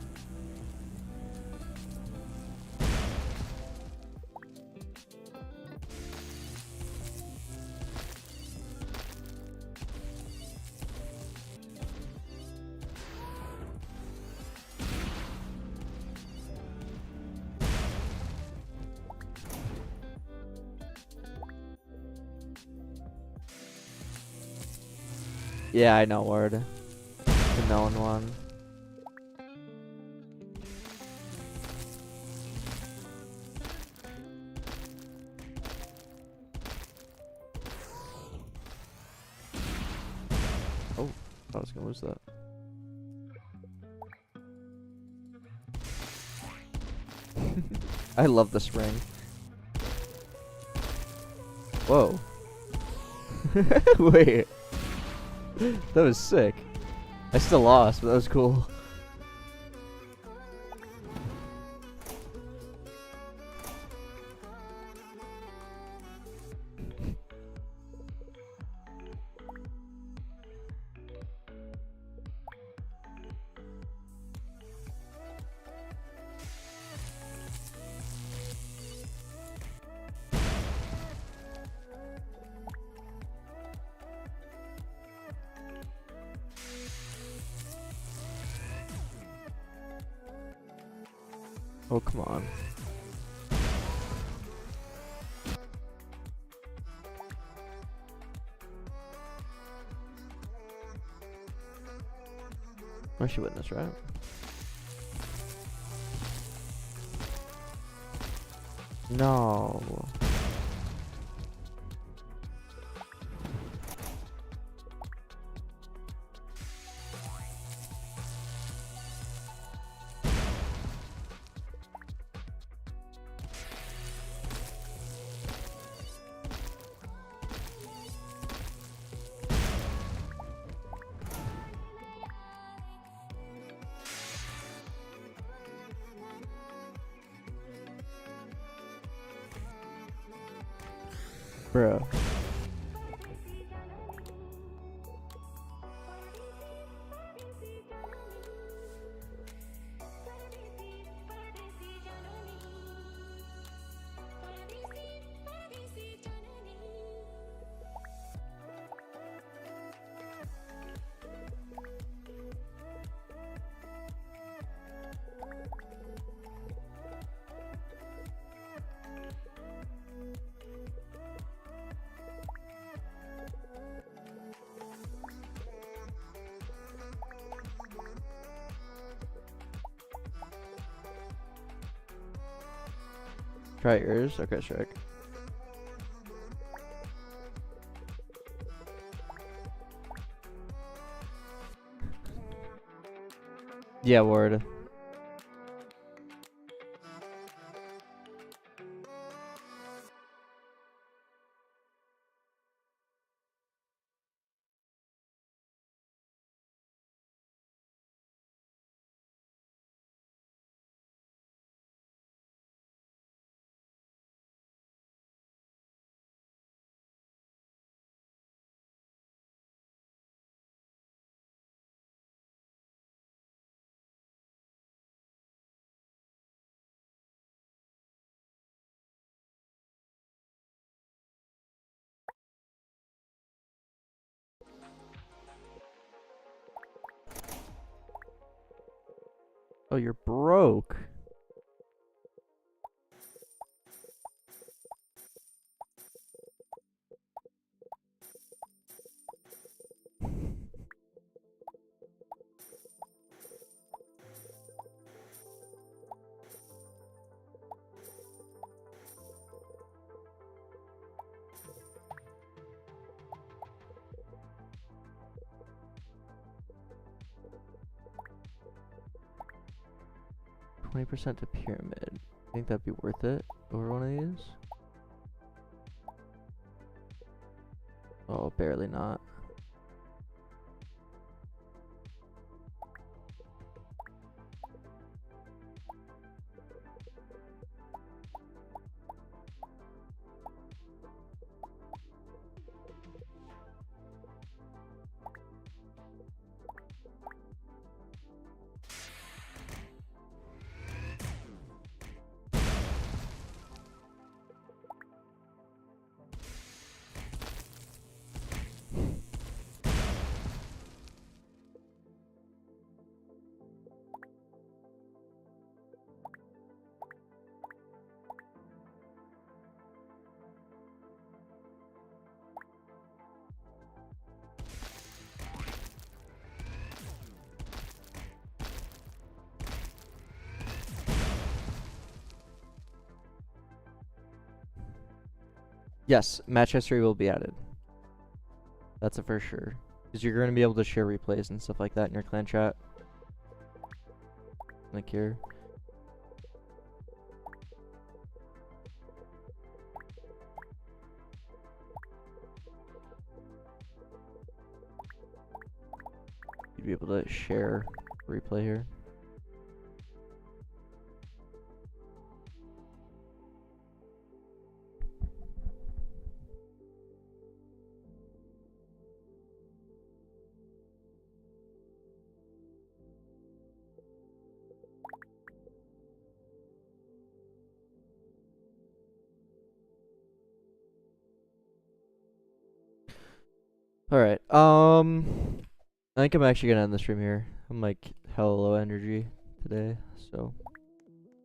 Yeah, I know, word. The known one. Oh, I was gonna lose that. I love the spring. Whoa. Wait. That was sick. I still lost, but that was cool. Oh, come on. I should win this, right? No. Bro. Try yours. Okay, Shrek. Yeah, word. Oh, you're broke. %20 to pyramid. Think that'd be worth it over one of these? Oh, barely not. Yes, match history will be added. That's a for sure. Because you're going to be able to share replays and stuff like that in your clan chat. Like here. You'd be able to share replay here. Alright, I think I'm actually gonna end the stream here. I'm like hella low energy today, so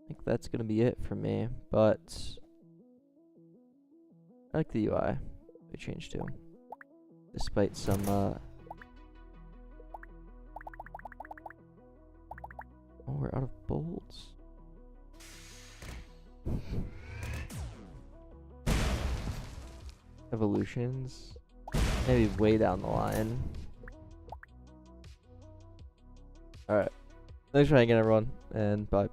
think that's gonna be it for me, but I like the UI they changed to, despite some oh, we're out of bolts. Evolutions, maybe way down the line. Alright, thanks for hanging, everyone, and bye.